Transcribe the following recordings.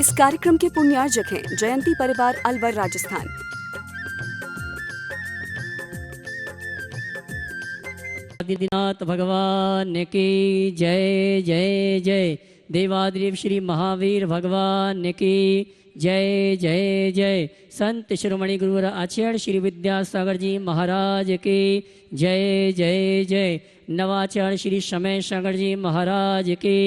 इस कार्यक्रम के पुण्यार्जक हैं जयंती परिवार अलवर राजस्थान। आदिनाथ भगवान की जय जय जय। देवादिदेव श्री महावीर भगवान की जय जय जय। संत शिरोमणि गुरुवर आचार्य श्री विद्यासागर जी महाराज की जय जय जय। नवाचार्य श्री समय सागर जी महाराज की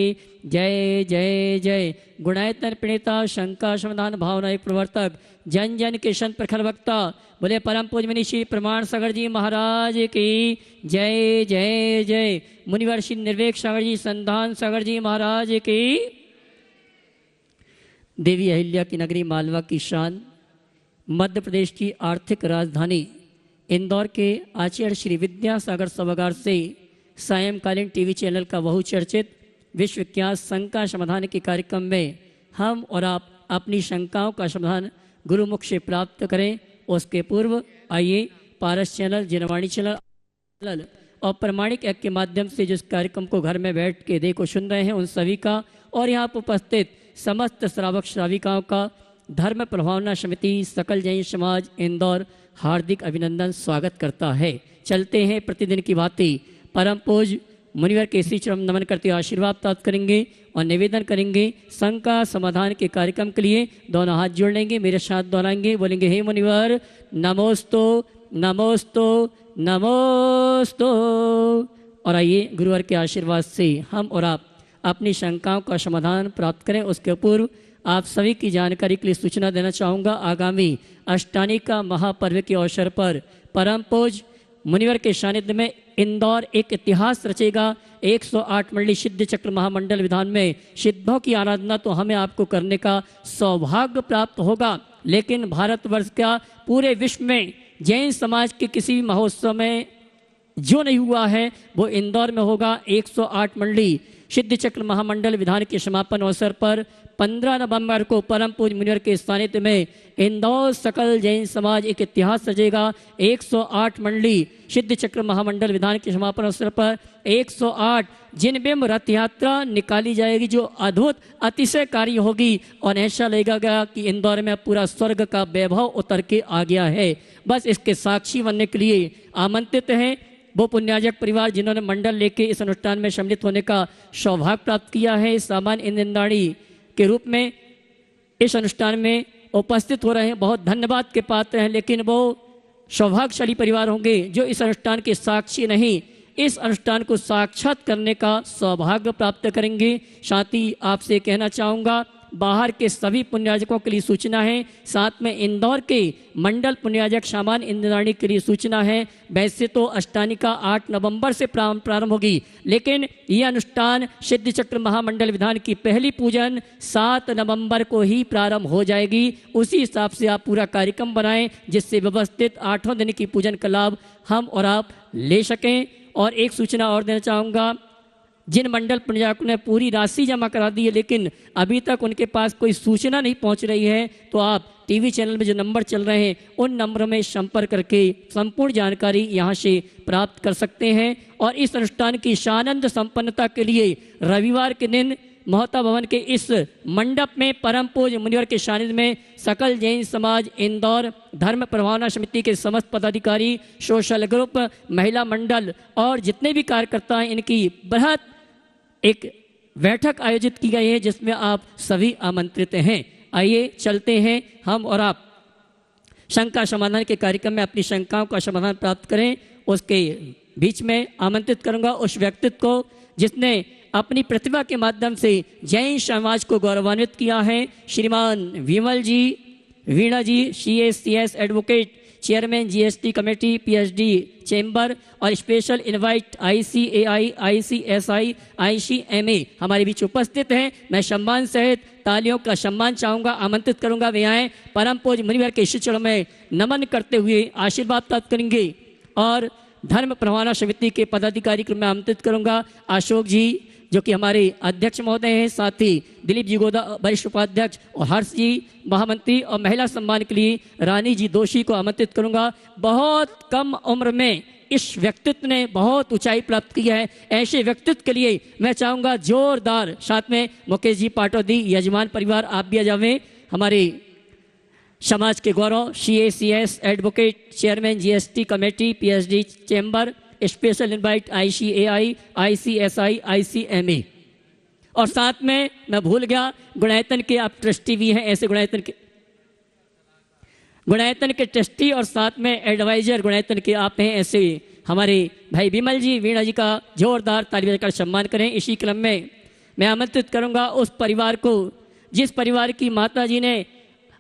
जय जय जय। गुणायतन प्रणेता शंका समाधान भावना एक प्रवर्तक जन जन के संत प्रखर वक्ता बोले परम पूज्य मुनि श्री प्रमाण सागर जी महाराज की जय जय जय। मुनिवर श्री निर्वेक सागर जी संधान सागर जी महाराज की। देवी अहिल्या की नगरी मालवा की शान, मध्य प्रदेश की आर्थिक राजधानी इंदौर के आचार्य श्री विद्यासागर सभागार से सायंकालीन टीवी चैनल का बहुचर्चित विश्वविख्यात शंका समाधान के कार्यक्रम में हम और आप अपनी शंकाओं का समाधान गुरुमुख से प्राप्त करें। उसके पूर्व आइए पारस चैनल, जिनवाणी चैनल और प्रमाणिक ऐप के माध्यम से जिस कार्यक्रम को घर में बैठ के देखो सुन रहे हैं उन सभी का और यहाँ पर उपस्थित समस्त श्रावक श्राविकाओं का धर्म प्रभावना समिति सकल जैन समाज इंदौर हार्दिक अभिनंदन स्वागत करता है। चलते हैं प्रतिदिन की बातें। परम पूज्य मुनिवर के श्री चरण नमन करते आशीर्वाद प्राप्त करेंगे और निवेदन करेंगे शंका समाधान के कार्यक्रम के लिए दोनों हाथ जोड़ लेंगे, मेरे साथ दोहराएंगे, बोलेंगे हे मुनिवर नमोस्तु नमोस्तु नमोस्तु। और आइए गुरुवर के आशीर्वाद से हम और आप अपनी शंकाओं का समाधान प्राप्त करें। उसके पूर्व आप सभी की जानकारी के लिए सूचना देना चाहूँगा। आगामी अष्टानी का महापर्व के अवसर पर परम पूज्य मुनिवर के सानिध्य में इंदौर एक इतिहास रचेगा। 108 मंडली सिद्ध चक्र महामंडल विधान में सिद्धों की आराधना तो हमें आपको करने का सौभाग्य प्राप्त होगा, लेकिन भारतवर्ष का पूरे विश्व में जैन समाज के किसी भी महोत्सव में जो नहीं हुआ है वो इंदौर में होगा। 108 मंडली सिद्ध चक्र महामंडल विधान के समापन अवसर पर 15 नवंबर को परम पूज्य मुनिवर के सानिध्य में इंदौर सकल जैन समाज एक इतिहास रचेगा। 108 मंडली सिद्ध चक्र महामंडल विधान के समापन अवसर पर 108 जिनबिंब रथ यात्रा निकाली जाएगी जो अद्भुत अतिशयकारी होगी और ऐसा लगेगा कि इंदौर में पूरा स्वर्ग का वैभव उतर के आ गया है। बस इसके साक्षी बनने के लिए आमंत्रित हैं वो पुण्याजक परिवार जिन्होंने मंडल लेके इस अनुष्ठान में सम्मिलित होने का सौभाग्य प्राप्त किया है। सामान्य इंद्रदाणी के रूप में इस अनुष्ठान में उपस्थित हो रहे हैं, बहुत धन्यवाद के पात्र हैं, लेकिन वो सौभाग्यशाली परिवार होंगे जो इस अनुष्ठान के साक्षी नहीं, इस अनुष्ठान को साक्षात करने का सौभाग्य प्राप्त करेंगे। साथ ही आपसे कहना चाहूँगा बाहर के सभी पुण्याजकों के लिए सूचना है, साथ में इंदौर के मंडल पुण्याजक सामान्य इंद्राणी के लिए सूचना है। वैसे तो अष्टानी का 8 नवंबर से प्रारंभ होगी, लेकिन यह अनुष्ठान सिद्ध चक्र महामंडल विधान की पहली पूजन 7 नवंबर को ही प्रारंभ हो जाएगी। उसी हिसाब से आप पूरा कार्यक्रम बनाएं जिससे व्यवस्थित 8वें दिन की पूजन का लाभ हम और आप ले सकें। और एक सूचना और देना चाहूँगा, जिन मंडल पुण्याजकों ने पूरी राशि जमा करा दी है लेकिन अभी तक उनके पास कोई सूचना नहीं पहुंच रही है, तो आप टीवी चैनल में जो नंबर चल रहे हैं उन नंबरों में संपर्क करके संपूर्ण जानकारी यहां से प्राप्त कर सकते हैं। और इस अनुष्ठान की सानंद संपन्नता के लिए रविवार के दिन महता भवन के इस मंडप में परम पूज्य मुनिवर के सानिध्य में सकल जैन समाज इंदौर धर्म प्रभावना समिति के समस्त पदाधिकारी, सोशल ग्रुप, महिला मंडल और जितने भी कार्यकर्ता हैं इनकी बृहत एक बैठक आयोजित की गई है जिसमें आप सभी आमंत्रित हैं। आइए चलते हैं हम और आप शंका समाधान के कार्यक्रम में अपनी शंकाओं का समाधान प्राप्त करें। उसके बीच में आमंत्रित करूंगा उस व्यक्तित्व को जिसने अपनी प्रतिभा के माध्यम से जैन समाज को गौरवान्वित किया है। श्रीमान Vimal ji, Veena ji, CAS advocate, chairman GST committee, PhD chamber और special invite ICAI, ICSI, ICMA हमारे बीच उपस्थित हैं। मैं सम्मान सहित तालियों का सम्मान चाहूँगा, आमंत्रित करूँगा वे आए परम पूज्य मुनिवर के श्री चरणों में नमन करते हुए आशीर्वाद प्राप्त करेंगे। और धर्म प्रभावना समिति के पदाधिकारी को मैं आमंत्रित करूँगा अशोक जी जो कि हमारे अध्यक्ष महोदय हैं, साथ ही दिलीप जी गोदा वरिष्ठ उपाध्यक्ष और हर्ष जी महामंत्री, और महिला सम्मान के लिए रानी जी दोषी को आमंत्रित करूंगा। बहुत कम उम्र में इस व्यक्तित्व ने बहुत ऊंचाई प्राप्त की है। ऐसे व्यक्तित्व के लिए मैं चाहूँगा जोरदार, साथ में मुकेश जी पाटौदी, यजमान परिवार आप भी आ जावें। हमारे समाज के गौरव, CACS advocate, chairman GST committee, PSD chamber, special invite ICAI, ICSI, ICMA, और साथ में मैं भूल गया गुणायतन के आप ट्रस्टी भी हैं। ऐसे गुणायतन के ट्रस्टी और साथ में एडवाइजर गुणायतन के आप हैं। ऐसे हमारे भाई विमल जी, वीणा जी का जोरदार ताली बजाकर सम्मान करें। इसी क्रम में मैं आमंत्रित करूंगा उस परिवार को जिस परिवार की माता जी ने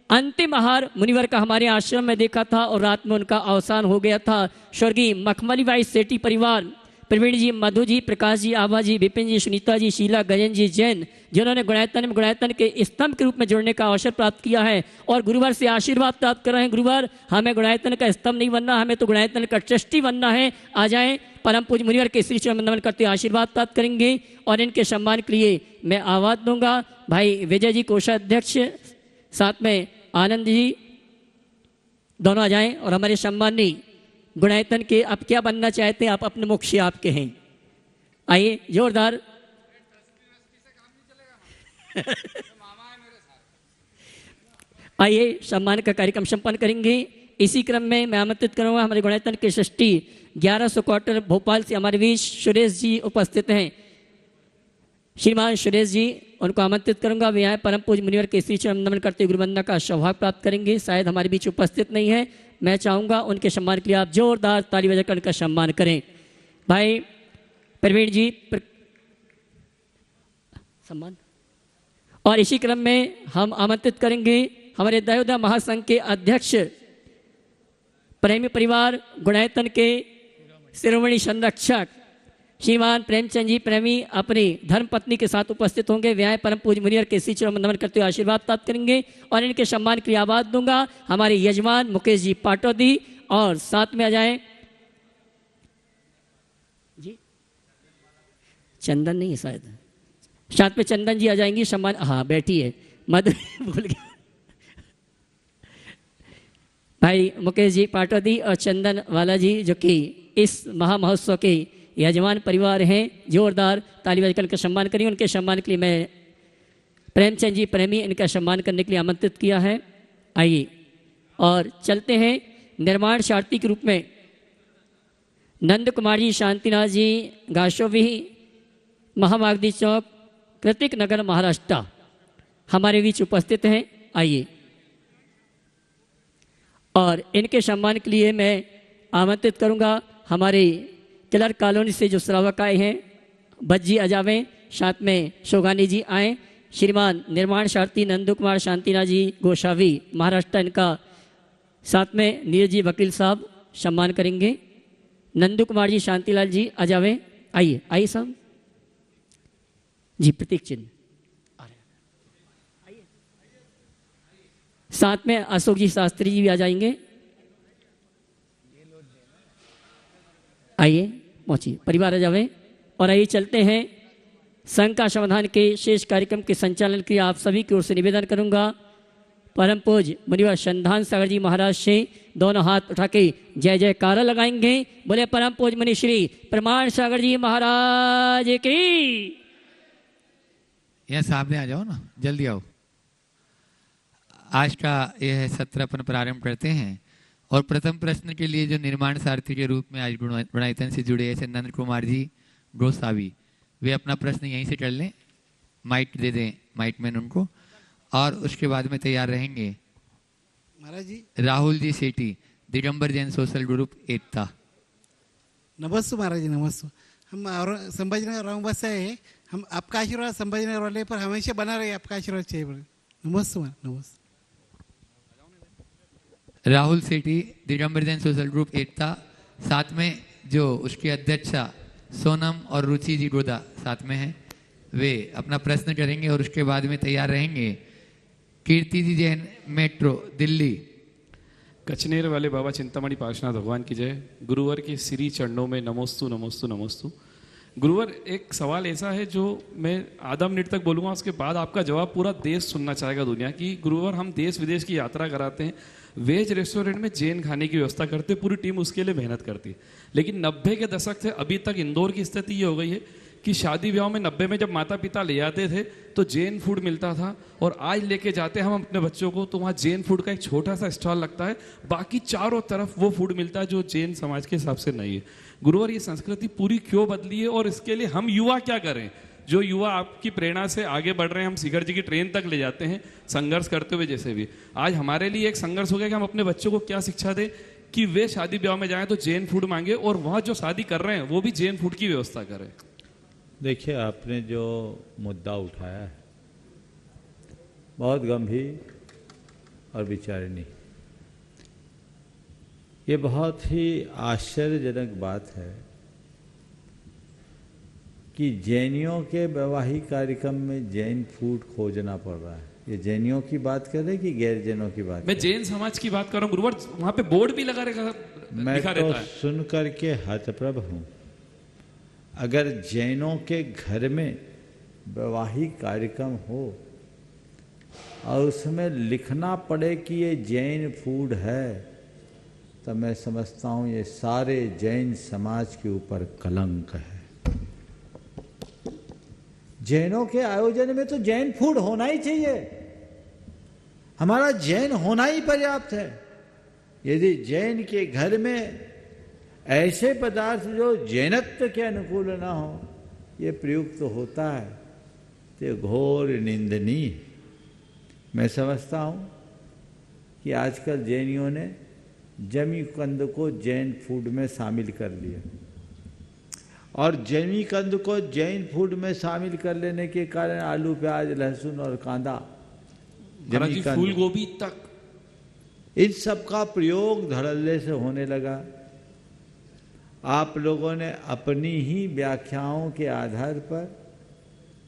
अंतिम आहार मुनिवर का हमारे आश्रम में देखा था और रात में उनका अवसान हो गया था। स्वर्गीय मखमली बाई सेठी परिवार, प्रवीण जी, मधु जी, प्रकाश जी, आभा जी, विपिन जी, सुनीता जी, शीला, गजन जी जैन, जिन्होंने गुणायतन के स्तंभ के रूप में जुड़ने का अवसर प्राप्त किया है और गुरुवार से आशीर्वाद प्राप्त कर रहे हैं। गुरुवार, हमें गुणायतन का स्तंभ नहीं बनना, हमें तो गुणायतन का ट्रस्टी बनना है। आ जाएं, परम पूज्य मुनिवर के श्री चरण नमन करते आशीर्वाद प्राप्त करेंगे और इनके सम्मान के लिए मैं आवाज दूंगा भाई विजय जी कोषाध्यक्ष, साथ में आनंद जी, दोनों आ जाएं और हमारे सम्मानी गुणायतन के आप क्या बनना चाहते हैं, आप अपने मुख से आपके हैं। आइए जोरदार। आइए सम्मान का कार्यक्रम संपन्न करेंगे। इसी क्रम में मैं आमंत्रित करूंगा हमारे गुणायतन के सृष्टि 1100 क्वार्टर भोपाल से हमारे बीच सुरेश जी उपस्थित हैं। श्रीमान सुरेश जी, उनको आमंत्रित करूंगा। वे आए परम पूज्य मुनिवर के श्री चरण नमन करते गुरुवंदना का सौभाग्य प्राप्त करेंगे। शायद हमारे बीच उपस्थित नहीं है, मैं चाहूंगा उनके सम्मान के लिए आप जोरदार ताली बजाकर उनका सम्मान करें। भाई प्रवीण जी सम्मान। और इसी क्रम में हम आमंत्रित करेंगे हमारे दयोदय महासंघ के अध्यक्ष प्रेमी परिवार गुणायतन के शिरोमणि संरक्षक श्रीमान प्रेमचंद जी प्रेमी अपनी धर्म पत्नी के साथ उपस्थित होंगे। व्याय परम पूज्य मुनिवर के श्री चरण नमन करते हुए आशीर्वाद प्राप्त करेंगे और इनके सम्मान के लिए आवाज दूंगा हमारे यजमान मुकेश जी पाटौदी, और साथ में आ जाएं जी, चंदन नहीं है शायद, साथ में चंदन जी आ जाएंगी सम्मान। हाँ बैठी है, मद भूल गया। भाई मुकेश जी पाटौदी और चंदन वाला जी जो कि इस महामहोत्सव के यजमान परिवार हैं, जोरदार ताली बजाकर का सम्मान करेंगे। उनके सम्मान के लिए मैं प्रेमचंद जी प्रेमी इनका सम्मान करने के लिए आमंत्रित किया है। आइए और चलते हैं निर्माण सारथी के रूप में नंद कुमार जी शांतिनाथ जी गाशोवी, महामागधी चौक, कृतिक नगर, महाराष्ट्र हमारे बीच उपस्थित हैं। आइए और इनके सम्मान के लिए मैं आमंत्रित करूंगा हमारे क्लर्क कॉलोनी से जो श्रावक आए हैं, बज्जी अजावें, साथ में शोगानी जी आए। श्रीमान निर्माण सारथी नंदू कुमार शांतिनाथ जी गोसावी महाराष्ट्र, इनका साथ में नीरज जी वकील साहब सम्मान करेंगे। नंदू कुमार जी शांतिलाल जी अजावें, आइए आइए साहब जी, प्रतीक चिन्ह। साथ में अशोक जी शास्त्री जी भी आ जाएंगे। आइए पहुंचिए, परिवार आ जावे। और आइए चलते हैं संघ का समाधान के शेष कार्यक्रम के संचालन के लिए आप सभी की ओर से निवेदन करूंगा परम पूज्य मुनिवर संधान सागर जी महाराज से दोनों हाथ उठा के जय जयकारा लगाएंगे। बोले परम पूज्य मुनि श्री प्रमाण सागर जी महाराज की। यहाँ सामने आ जाओ ना, जल्दी आओ। आज का यह सत्र अपन प्रारंभ करते हैं और प्रथम प्रश्न के लिए जो निर्माण सारथी के रूप में आज गुणायतन से जुड़े ऐसे नंद कुमार जी गोसावी, वे अपना प्रश्न यहीं से कर लें, माइक दे दें माइक मैन उनको, और उसके बाद में तैयार रहेंगे महाराज जी राहुल जी सेठी, दिगंबर जैन सोशल ग्रुप एकता। नमस्ते महाराज जी, नमस्ते। हम संभाजीनगर रामबस से है, हम आपका आशीर्वाद संभाजीनगर वाले पर हमेशा बना रहे, आपका आशीर्वाद चाहिए। नमस्ते नमस्ते। राहुल सेठी, दिगंबर जैन सोशल ग्रुप एकता, साथ में जो उसकी अध्यक्षा सोनम और रुचि जी गोदा साथ में हैं, वे अपना प्रश्न करेंगे और उसके बाद में तैयार रहेंगे कीर्ति जी जैन मेट्रो दिल्ली। कचनेर वाले बाबा चिंतामणि पार्श्वनाथ भगवान की जय। गुरुवर के श्री चरणों में नमोस्तु नमोस्तु नमोस्तु। गुरुवर एक सवाल ऐसा है जो मैं आधा मिनट तक बोलूँगा, उसके बाद आपका जवाब पूरा देश सुनना चाहेगा दुनिया की। गुरुवर हम देश विदेश की यात्रा कराते हैं, वेज रेस्टोरेंट में जैन खाने की व्यवस्था करते, पूरी टीम उसके लिए मेहनत करती है। लेकिन 90 के दशक से अभी तक इंदौर की स्थिति ये हो गई है कि शादी ब्याह में 90 में जब माता पिता ले आते थे तो जैन फूड मिलता था, और आज लेके जाते हैं हम अपने बच्चों को तो वहाँ जैन फूड का एक छोटा सा स्टॉल लगता है, बाकी चारों तरफ वो फूड मिलता है जो जैन समाज के हिसाब से नहीं है। गुरुवर ये संस्कृति पूरी क्यों बदली है, और इसके लिए हम युवा क्या करें? जो युवा आपकी प्रेरणा से आगे बढ़ रहे हैं, हम शिखर जी की ट्रेन तक ले जाते हैं संघर्ष करते हुए, जैसे भी आज हमारे लिए एक संघर्ष हो गया कि हम अपने बच्चों को क्या शिक्षा दें कि वे शादी ब्याह में जाएं तो जैन फूड मांगे, और वहाँ जो शादी कर रहे हैं वो भी जैन फूड की व्यवस्था करें। देखिए, आपने जो मुद्दा उठाया है बहुत गंभीर और विचारणीय, ये बहुत ही आश्चर्यजनक बात है कि जैनियों के वैवाहिक कार्यक्रम में जैन फूड खोजना पड़ रहा है। ये जैनियों की बात कर रहे हैं कि गैर जैनों की बात? मैं जैन समाज की बात कर रहा हूँ गुरुवर, वहाँ पे बोर्ड भी लगा रहेगा, मैं तो सुन करके हतप्रभ हूँ। अगर जैनों के घर में वैवाहिक कार्यक्रम हो और उसमें लिखना पड़े कि ये जैन फूड है, तो मैं समझता हूँ ये सारे जैन समाज के ऊपर कलंक है। जैनों के आयोजन में तो जैन फूड होना ही चाहिए, हमारा जैन होना ही पर्याप्त है। यदि जैन के घर में ऐसे पदार्थ जो जैनत्व के अनुकूल ना हो ये प्रयुक्त तो होता है, तो घोर निंदनीय। मैं समझता हूँ कि आजकल जैनियों ने जमी कंद को जैन फूड में शामिल कर लिया, और जमी कंद को जैन फूड में शामिल कर लेने के कारण आलू प्याज लहसुन और कांदा, फूल गोभी तक, इन सब का प्रयोग धड़ल्ले से होने लगा। आप लोगों ने अपनी ही व्याख्याओं के आधार पर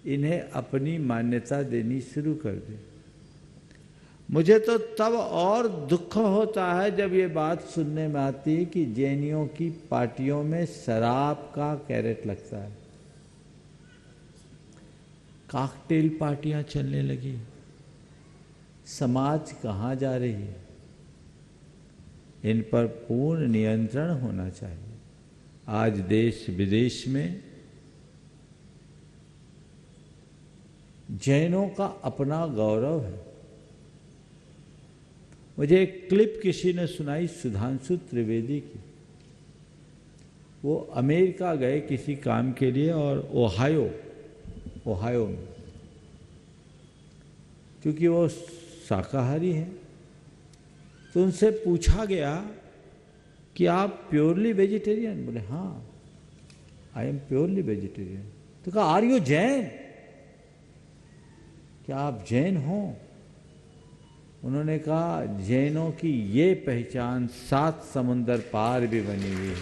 इन्हें अपनी मान्यता देनी शुरू कर दी। मुझे तो तब और दुख होता है जब ये बात सुनने में आती है कि जैनियों की पार्टियों में शराब का कैरेट लगता है, कॉकटेल पार्टियां चलने लगी। समाज कहाँ जा रही है? इन पर पूर्ण नियंत्रण होना चाहिए। आज देश विदेश में जैनों का अपना गौरव है। मुझे एक क्लिप किसी ने सुनाई सुधांशु त्रिवेदी की। वो अमेरिका गए किसी काम के लिए और ओहायो में, क्योंकि वो शाकाहारी हैं, तो उनसे पूछा गया कि आप प्योरली वेजिटेरियन? बोले हाँ, आई एम प्योरली वेजिटेरियन। तो कहा आर यू जैन? क्या आप जैन हो? उन्होंने कहा जैनों की ये पहचान 7 समुंदर पार भी बनी हुई है,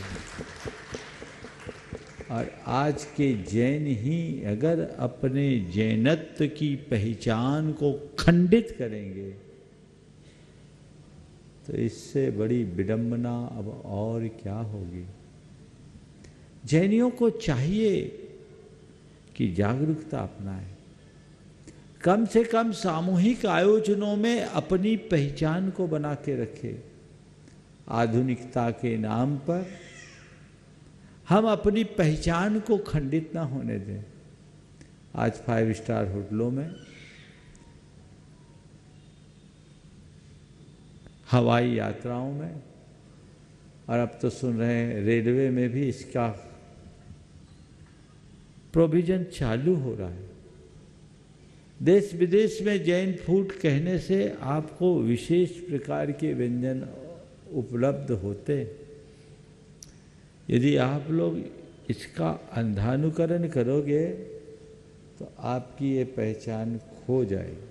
और आज के जैन ही अगर अपने जैनत्व की पहचान को खंडित करेंगे तो इससे बड़ी विडंबना अब और क्या होगी। जैनियों को चाहिए कि जागरूकता अपनाएं, कम से कम सामूहिक आयोजनों में अपनी पहचान को बना के रखे। आधुनिकता के नाम पर हम अपनी पहचान को खंडित ना होने दें। आज 5 स्टार होटलों में, हवाई यात्राओं में, और अब तो सुन रहे हैं रेलवे में भी इसका प्रोविजन चालू हो रहा है। देश विदेश में जैन फूड कहने से आपको विशेष प्रकार के व्यंजन उपलब्ध होते। यदि आप लोग इसका अंधानुकरण करोगे तो आपकी ये पहचान खो जाएगी।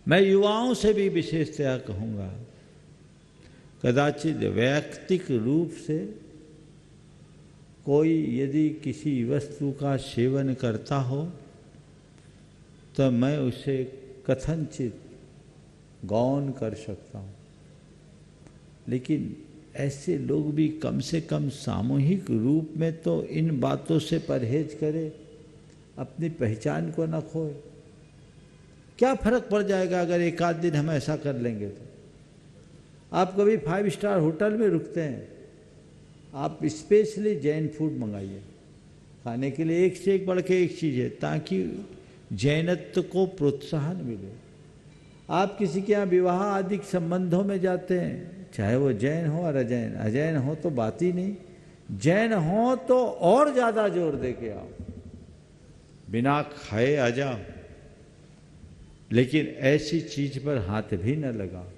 मैं युवाओं से भी विशेषतया कहूँगा, कदाचित वैयक्तिक रूप से कोई यदि किसी वस्तु का सेवन करता हो तो मैं उसे कथनचित गौण कर सकता हूँ, लेकिन ऐसे लोग भी कम से कम सामूहिक रूप में तो इन बातों से परहेज करें, अपनी पहचान को न खोए। क्या फर्क पड़ जाएगा अगर एक आध दिन हम ऐसा कर लेंगे तो। आप कभी 5 स्टार होटल में रुकते हैं, आप स्पेशली जैन फूड मंगाइए, खाने के लिए एक से एक बढ़ के एक चीज़ है, ताकि जैनत्व को प्रोत्साहन मिले। आप किसी के यहाँ विवाह आदि संबंधों में जाते हैं, चाहे वो जैन हो और अजैन, अजैन हो तो बात ही नहीं, जैन हो तो और ज़्यादा जोर दे के आओ, बिना खाए आ जाओ, लेकिन ऐसी चीज पर हाथ भी न लगाओ।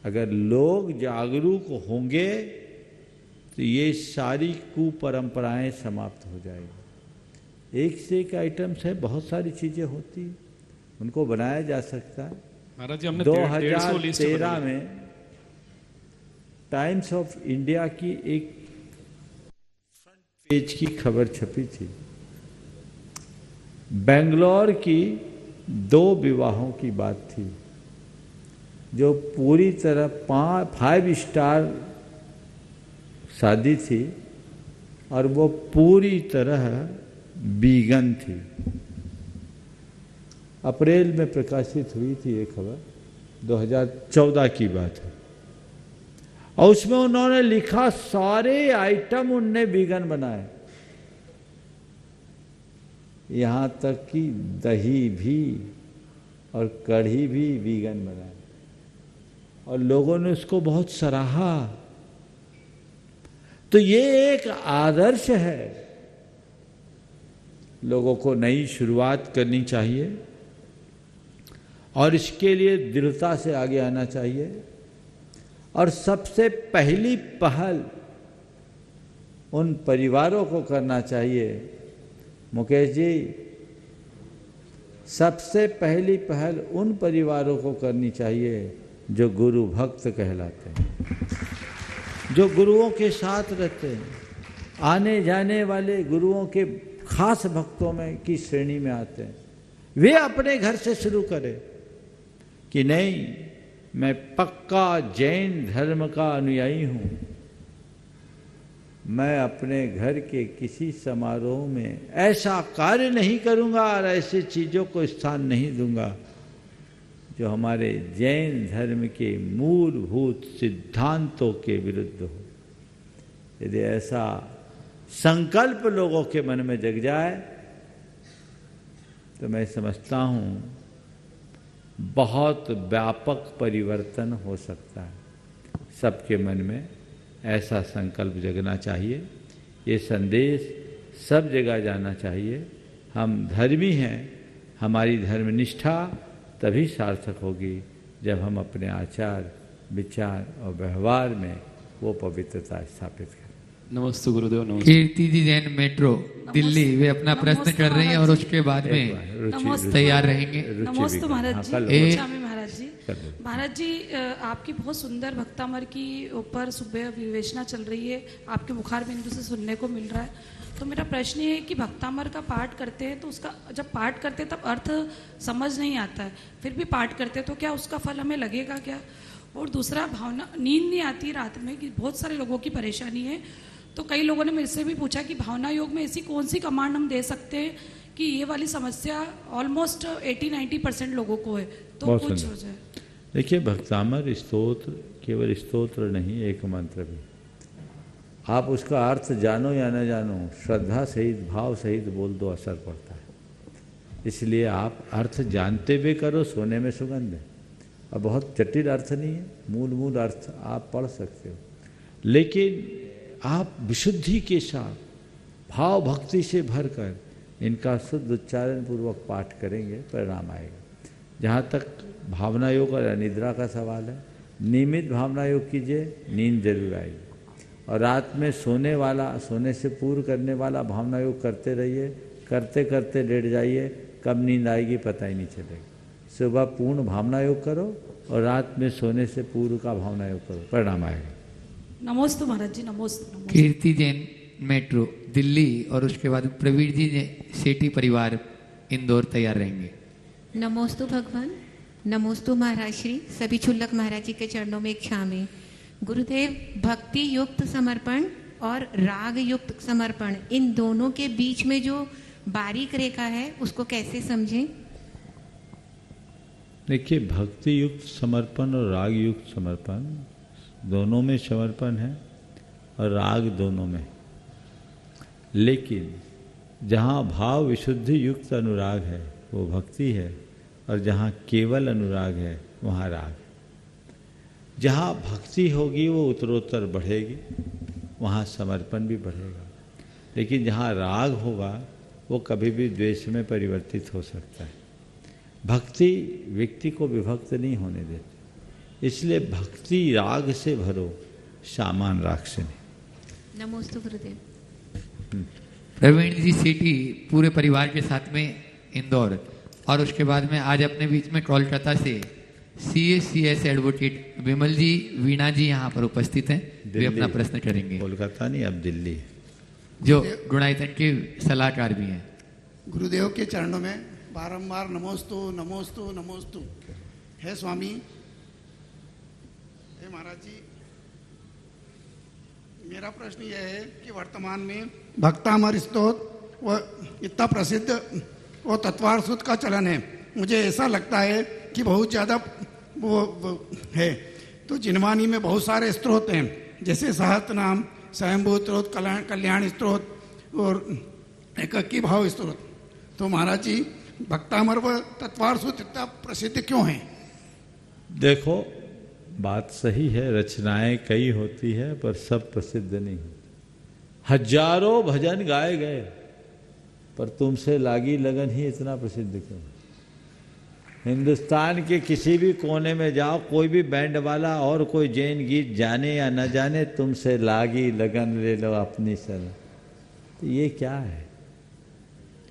अगर लोग जागरूक होंगे तो ये सारी कुपरंपराएं समाप्त हो जाएगी। एक से एक आइटम्स है, बहुत सारी चीजें होती, उनको बनाया जा सकता है। महाराज जी हमने 2013 में टाइम्स ऑफ इंडिया की एक फ्रंट पेज की खबर छपी थी, बेंगलोर की 2 विवाहों की बात थी, जो पूरी तरह 5 स्टार शादी थी और वो पूरी तरह वीगन थी। अप्रैल में प्रकाशित हुई थी ये खबर, 2014 की बात है, और उसमें उन्होंने लिखा सारे आइटम उनने वीगन बनाए, यहाँ तक कि दही भी और कढ़ी भी वीगन बनाए, और लोगों ने उसको बहुत सराहा। तो ये एक आदर्श है, लोगों को नई शुरुआत करनी चाहिए और इसके लिए दृढ़ता से आगे आना चाहिए। और सबसे पहली पहल उन परिवारों को करना चाहिए, मुकेश जी, सबसे पहली पहल उन परिवारों को करनी चाहिए जो गुरु भक्त कहलाते हैं, जो गुरुओं के साथ रहते हैं, आने जाने वाले गुरुओं के खास भक्तों में की श्रेणी में आते हैं। वे अपने घर से शुरू करें कि नहीं, मैं पक्का जैन धर्म का अनुयायी हूँ, मैं अपने घर के किसी समारोह में ऐसा कार्य नहीं करूँगा और ऐसे चीज़ों को स्थान नहीं दूंगा जो हमारे जैन धर्म के मूलभूत सिद्धांतों के विरुद्ध हो। यदि ऐसा संकल्प लोगों के मन में जग जाए तो मैं समझता हूँ बहुत व्यापक परिवर्तन हो सकता है। सबके मन में ऐसा संकल्प जगना चाहिए, ये संदेश सब जगह जाना चाहिए। हम धर्मी हैं, हमारी धर्मनिष्ठा तभी सार्थक होगी जब हम अपने आचार विचार और व्यवहार में वो पवित्रता स्थापित करें। नमस्ते गुरुदेव। नमस्ते। कीर्ति जी जैन मेट्रो दिल्ली, वे अपना प्रश्न कर रही हैं और उसके बाद में तैयार रहेंगे। नमस्ते महाराज जी। महाराज जी, महाराज जी, आपकी बहुत सुंदर भक्तामर की ऊपर सुबह विवेचना चल रही है, आपके मुखार बिंदु से सुनने को मिल रहा है। तो मेरा प्रश्न ये है कि भक्तामर का पाठ करते हैं तो उसका जब पाठ करते हैं तब अर्थ समझ नहीं आता है, फिर भी पाठ करते हैं तो क्या उसका फल हमें लगेगा क्या? और दूसरा, भावना, नींद नहीं आती रात में, कि बहुत सारे लोगों की परेशानी है। तो कई लोगों ने मेरे से भी पूछा कि भावना योग में ऐसी कौन सी कमांड हम दे सकते हैं कि ये वाली समस्या ऑलमोस्ट 80-90% लोगों को है, तो कुछ हो जाए। देखिए, भक्तामर स्तोत्र केवल स्तोत्र नहीं, एक मंत्र भी। आप उसका अर्थ जानो या न जानो, श्रद्धा सहित भाव सहित बोल दो, असर पड़ता है। इसलिए आप अर्थ जानते हुए करो, सोने में सुगंध है। और बहुत जटिल अर्थ नहीं है, मूल अर्थ आप पढ़ सकते हो, लेकिन आप विशुद्धि के साथ भाव भक्ति से भरकर इनका शुद्ध उच्चारण पूर्वक पाठ करेंगे, परिणाम आएगा। जहाँ तक भावना योग और अनिद्रा का सवाल है, नियमित भावना योग कीजिए, नींद जरूर आएगी। और रात में सोने से पूर्व करने वाला भावना योग करते रहिए, करते करते लेट जाइए, कब नींद आएगी पता ही नहीं चलेगा। सुबह पूर्ण भावना योग करो और रात में सोने से पूर्व का भावना योग करो, परिणाम आएगा। नमस्ते महाराज जी। नमस्ते। कीर्ति जैन मेट्रो दिल्ली और उसके बाद प्रवीण जी सेठी परिवार इंदौर तैयार रहेंगे। नमोस्तु भगवान, नमोस्तु महाराज श्री, सभी छुल्लक महाराज जी के चरणों में एक क्षामी। गुरुदेव, भक्ति युक्त समर्पण और राग युक्त समर्पण, इन दोनों के बीच में जो बारीक रेखा है उसको कैसे समझें? देखिए, भक्ति युक्त समर्पण और राग युक्त समर्पण, दोनों में समर्पण है और राग दोनों में। लेकिन जहाँ भाव विशुद्धि युक्त अनुराग है वो भक्ति है, और जहाँ केवल अनुराग है वहाँ राग। जहाँ भक्ति होगी वो उत्तरोत्तर बढ़ेगी, वहाँ समर्पण भी बढ़ेगा। लेकिन जहाँ राग होगा वो कभी भी द्वेष में परिवर्तित हो सकता है। भक्ति व्यक्ति को विभक्त नहीं होने देती, इसलिए भक्ति राग से भरो, सामान राग से नहीं। नमोस्तु गुरुदेव। प्रवीण जी सीटी पूरे परिवार के साथ में इंदौर, और उसके बाद में आज अपने बीच में कोलकाता से CACS एडवोकेट विमल जी, वीणा जी यहाँ पर उपस्थित हैं। वे अपना प्रश्न करेंगे। कोलकाता नहीं, अब दिल्ली, जो गुणायतन के सलाहकार भी हैं। गुरुदेव के चरणों में बारंबार नमोस्तु नमोस्तु नमोस्तु। हे स्वामी, हे महाराज जी, मेरा प्रश्न यह है कि वर्तमान में भक्तामर स्तोत्र व इतना प्रसिद्ध वो तत्वार सूत्र का चलन है। मुझे ऐसा लगता है कि बहुत ज़्यादा वो है। तो जिनवानी में बहुत सारे स्त्रोत हैं, जैसे सहस्त्रनाम, स्वयंभू स्त्रोत, कल्याण स्त्रोत और एककी भाव स्त्रोत। तो महाराज जी, भक्तामर व तत्वार सूत्र इतना प्रसिद्ध क्यों है? देखो, बात सही है, रचनाएं कई होती है पर सब प्रसिद्ध नहीं होती। हजारों भजन गाए गए पर तुमसे लागी लगन ही इतना प्रसिद्ध क्यों? हिंदुस्तान के किसी भी कोने में जाओ, कोई भी बैंड वाला और कोई जैन गीत जाने या न जाने, तुमसे लागी लगन ले लो अपनी सन। तो ये क्या है?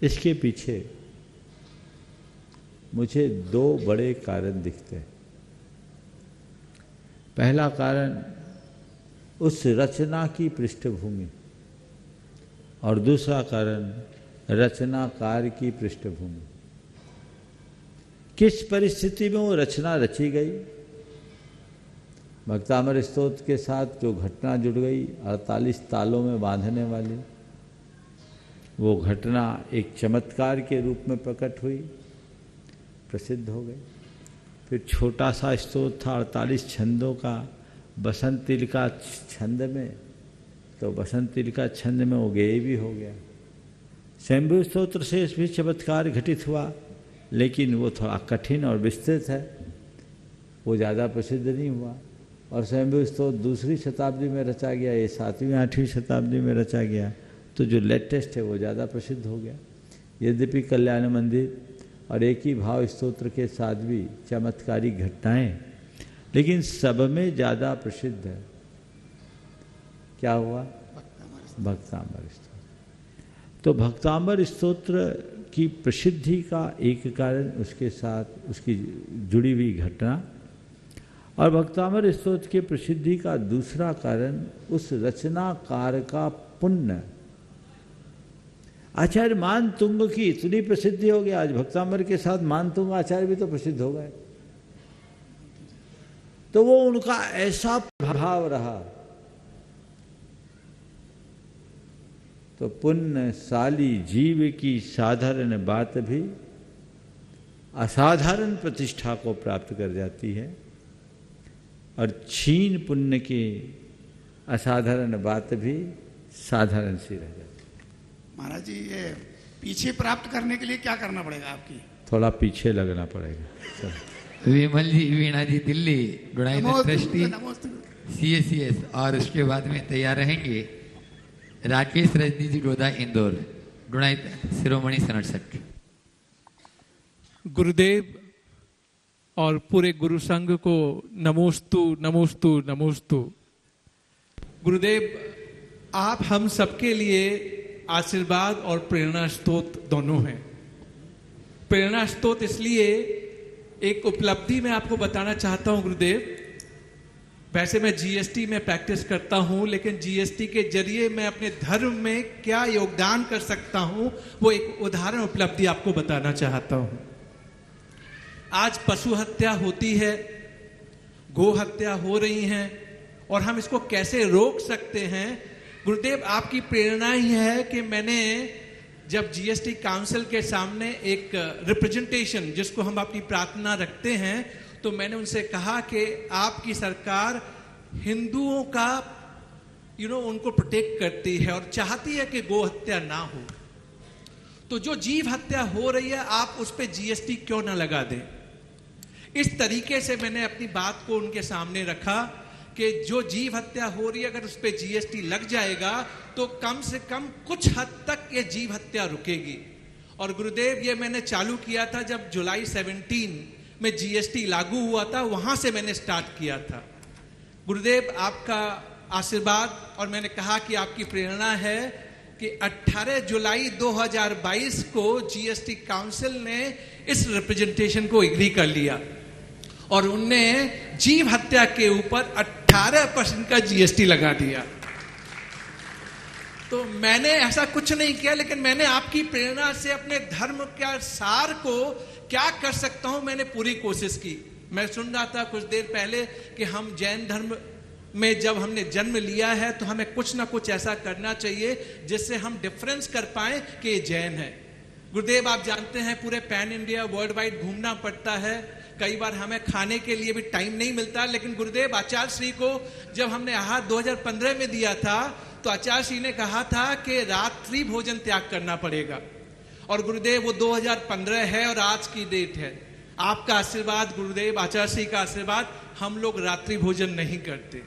इसके पीछे मुझे दो बड़े कारण दिखते हैं। पहला कारण उस रचना की पृष्ठभूमि, और दूसरा कारण रचनाकार की पृष्ठभूमि। किस परिस्थिति में वो रचना रची गई? भक्तामर स्तोत्र के साथ जो घटना जुड़ गई 48 तालों में बांधने वाली, वो घटना एक चमत्कार के रूप में प्रकट हुई, प्रसिद्ध हो गई। फिर छोटा सा स्तोत्र था 48 छंदों का, बसंत तिल का छंद में, तो बसंत तिल का छंद में वो गेय भी हो गया। स्वयंभू स्तोत्र से भी चमत्कार घटित हुआ, लेकिन वो थोड़ा कठिन और विस्तृत है, वो ज़्यादा प्रसिद्ध नहीं हुआ। और स्वयंभू स्तोत्र दूसरी शताब्दी में रचा गया, ये 7वीं 8वीं शताब्दी में रचा गया, तो जो लेटेस्ट है वो ज़्यादा प्रसिद्ध हो गया। यद्यपि कल्याण मंदिर और एक ही भाव स्तोत्र के साथ भी चमत्कारी घटनाएं, लेकिन सब में ज़्यादा प्रसिद्ध है क्या हुआ? भक्तामर स्तोत्र। तो भक्तामर स्तोत्र की प्रसिद्धि का एक कारण उसके साथ उसकी जुड़ी हुई घटना, और भक्तामर स्तोत्र की प्रसिद्धि का दूसरा कारण उस रचनाकार का पुण्य। आचार्य मानतुंग की इतनी प्रसिद्धि हो गई, आज भक्तामर के साथ मानतुंग आचार्य भी तो प्रसिद्ध हो गए। तो वो उनका ऐसा प्रभाव रहा। तो पुण्यशाली जीव की साधारण बात भी असाधारण प्रतिष्ठा को प्राप्त कर जाती है, और क्षीण पुण्य की असाधारण बात भी साधारण सी रह जाती है। महाराज जी, ये पीछे प्राप्त करने के लिए क्या करना पड़ेगा आपकी? थोड़ा पीछे लगना पड़ेगा। विमल जी, वीणा जी दिल्ली, गुणायतन ट्रस्टी CACS, और उसके बाद में तैयार रहेंगे राकेश रजनी जी गोदा इंदौर, गुणायतन शिरोमणि 67। गुरुदेव और पूरे गुरु संघ को नमोस्तु नमोस्तु नमोस्तु। गुरुदेव, आप हम सबके लिए आशीर्वाद और प्रेरणा स्रोत दोनों हैं। प्रेरणा स्रोत इसलिए, एक उपलब्धि मैं आपको बताना चाहता हूं गुरुदेव। वैसे मैं GST में प्रैक्टिस करता हूं, लेकिन GST के जरिए मैं अपने धर्म में क्या योगदान कर सकता हूं, वो एक उदाहरण उपलब्धि आपको बताना चाहता हूं। आज पशु हत्या होती है, गो हत्या हो रही है, और हम इसको कैसे रोक सकते हैं। गुरुदेव, आपकी प्रेरणा ही है कि मैंने जब जीएसटी काउंसिल के सामने एक रिप्रेजेंटेशन, जिसको हम अपनी प्रार्थना रखते हैं, तो मैंने उनसे कहा कि आपकी सरकार हिंदुओं का उनको प्रोटेक्ट करती है और चाहती है कि गो हत्या ना हो, तो जो जीव हत्या हो रही है आप उस पर जीएसटी क्यों ना लगा दें। इस तरीके से मैंने अपनी बात को उनके सामने रखा कि जो जीव हत्या हो रही है अगर उस पर जीएसटी लग जाएगा तो कम से कम कुछ हद तक ये जीव हत्या रुकेगी। और गुरुदेव, ये मैंने चालू किया था जब जुलाई 17 में जीएसटी लागू हुआ था, वहां से मैंने स्टार्ट किया था। गुरुदेव, आपका आशीर्वाद, और मैंने कहा कि आपकी प्रेरणा है कि 18 जुलाई 2022 को जीएसटी काउंसिल ने इस रिप्रेजेंटेशन को एग्री कर लिया और उनने जीव हत्या के ऊपर 18% का जीएसटी लगा दिया। तो मैंने ऐसा कुछ नहीं किया, लेकिन मैंने आपकी प्रेरणा से अपने धर्म के सार को क्या कर सकता हूं, मैंने पूरी कोशिश की। मैं सुन रहा था कुछ देर पहले कि हम जैन धर्म में जब हमने जन्म लिया है तो हमें कुछ ना कुछ ऐसा करना चाहिए जिससे हम डिफरेंस कर पाए कि ये जैन है। गुरुदेव, आप जानते हैं पूरे पैन इंडिया वर्ल्ड वाइड घूमना पड़ता है, कई बार हमें खाने के लिए भी टाइम नहीं मिलता। लेकिन गुरुदेव, आचार्य श्री को जब हमने आहार 2015 में दिया था तो आचार्य श्री ने कहा था कि रात्रि भोजन त्याग करना पड़ेगा। और गुरुदेव, वो 2015 है और आज की डेट है। आपका आशीर्वाद गुरुदेव, आचार्य श्री का आशीर्वाद, हम लोग रात्रि भोजन नहीं करते।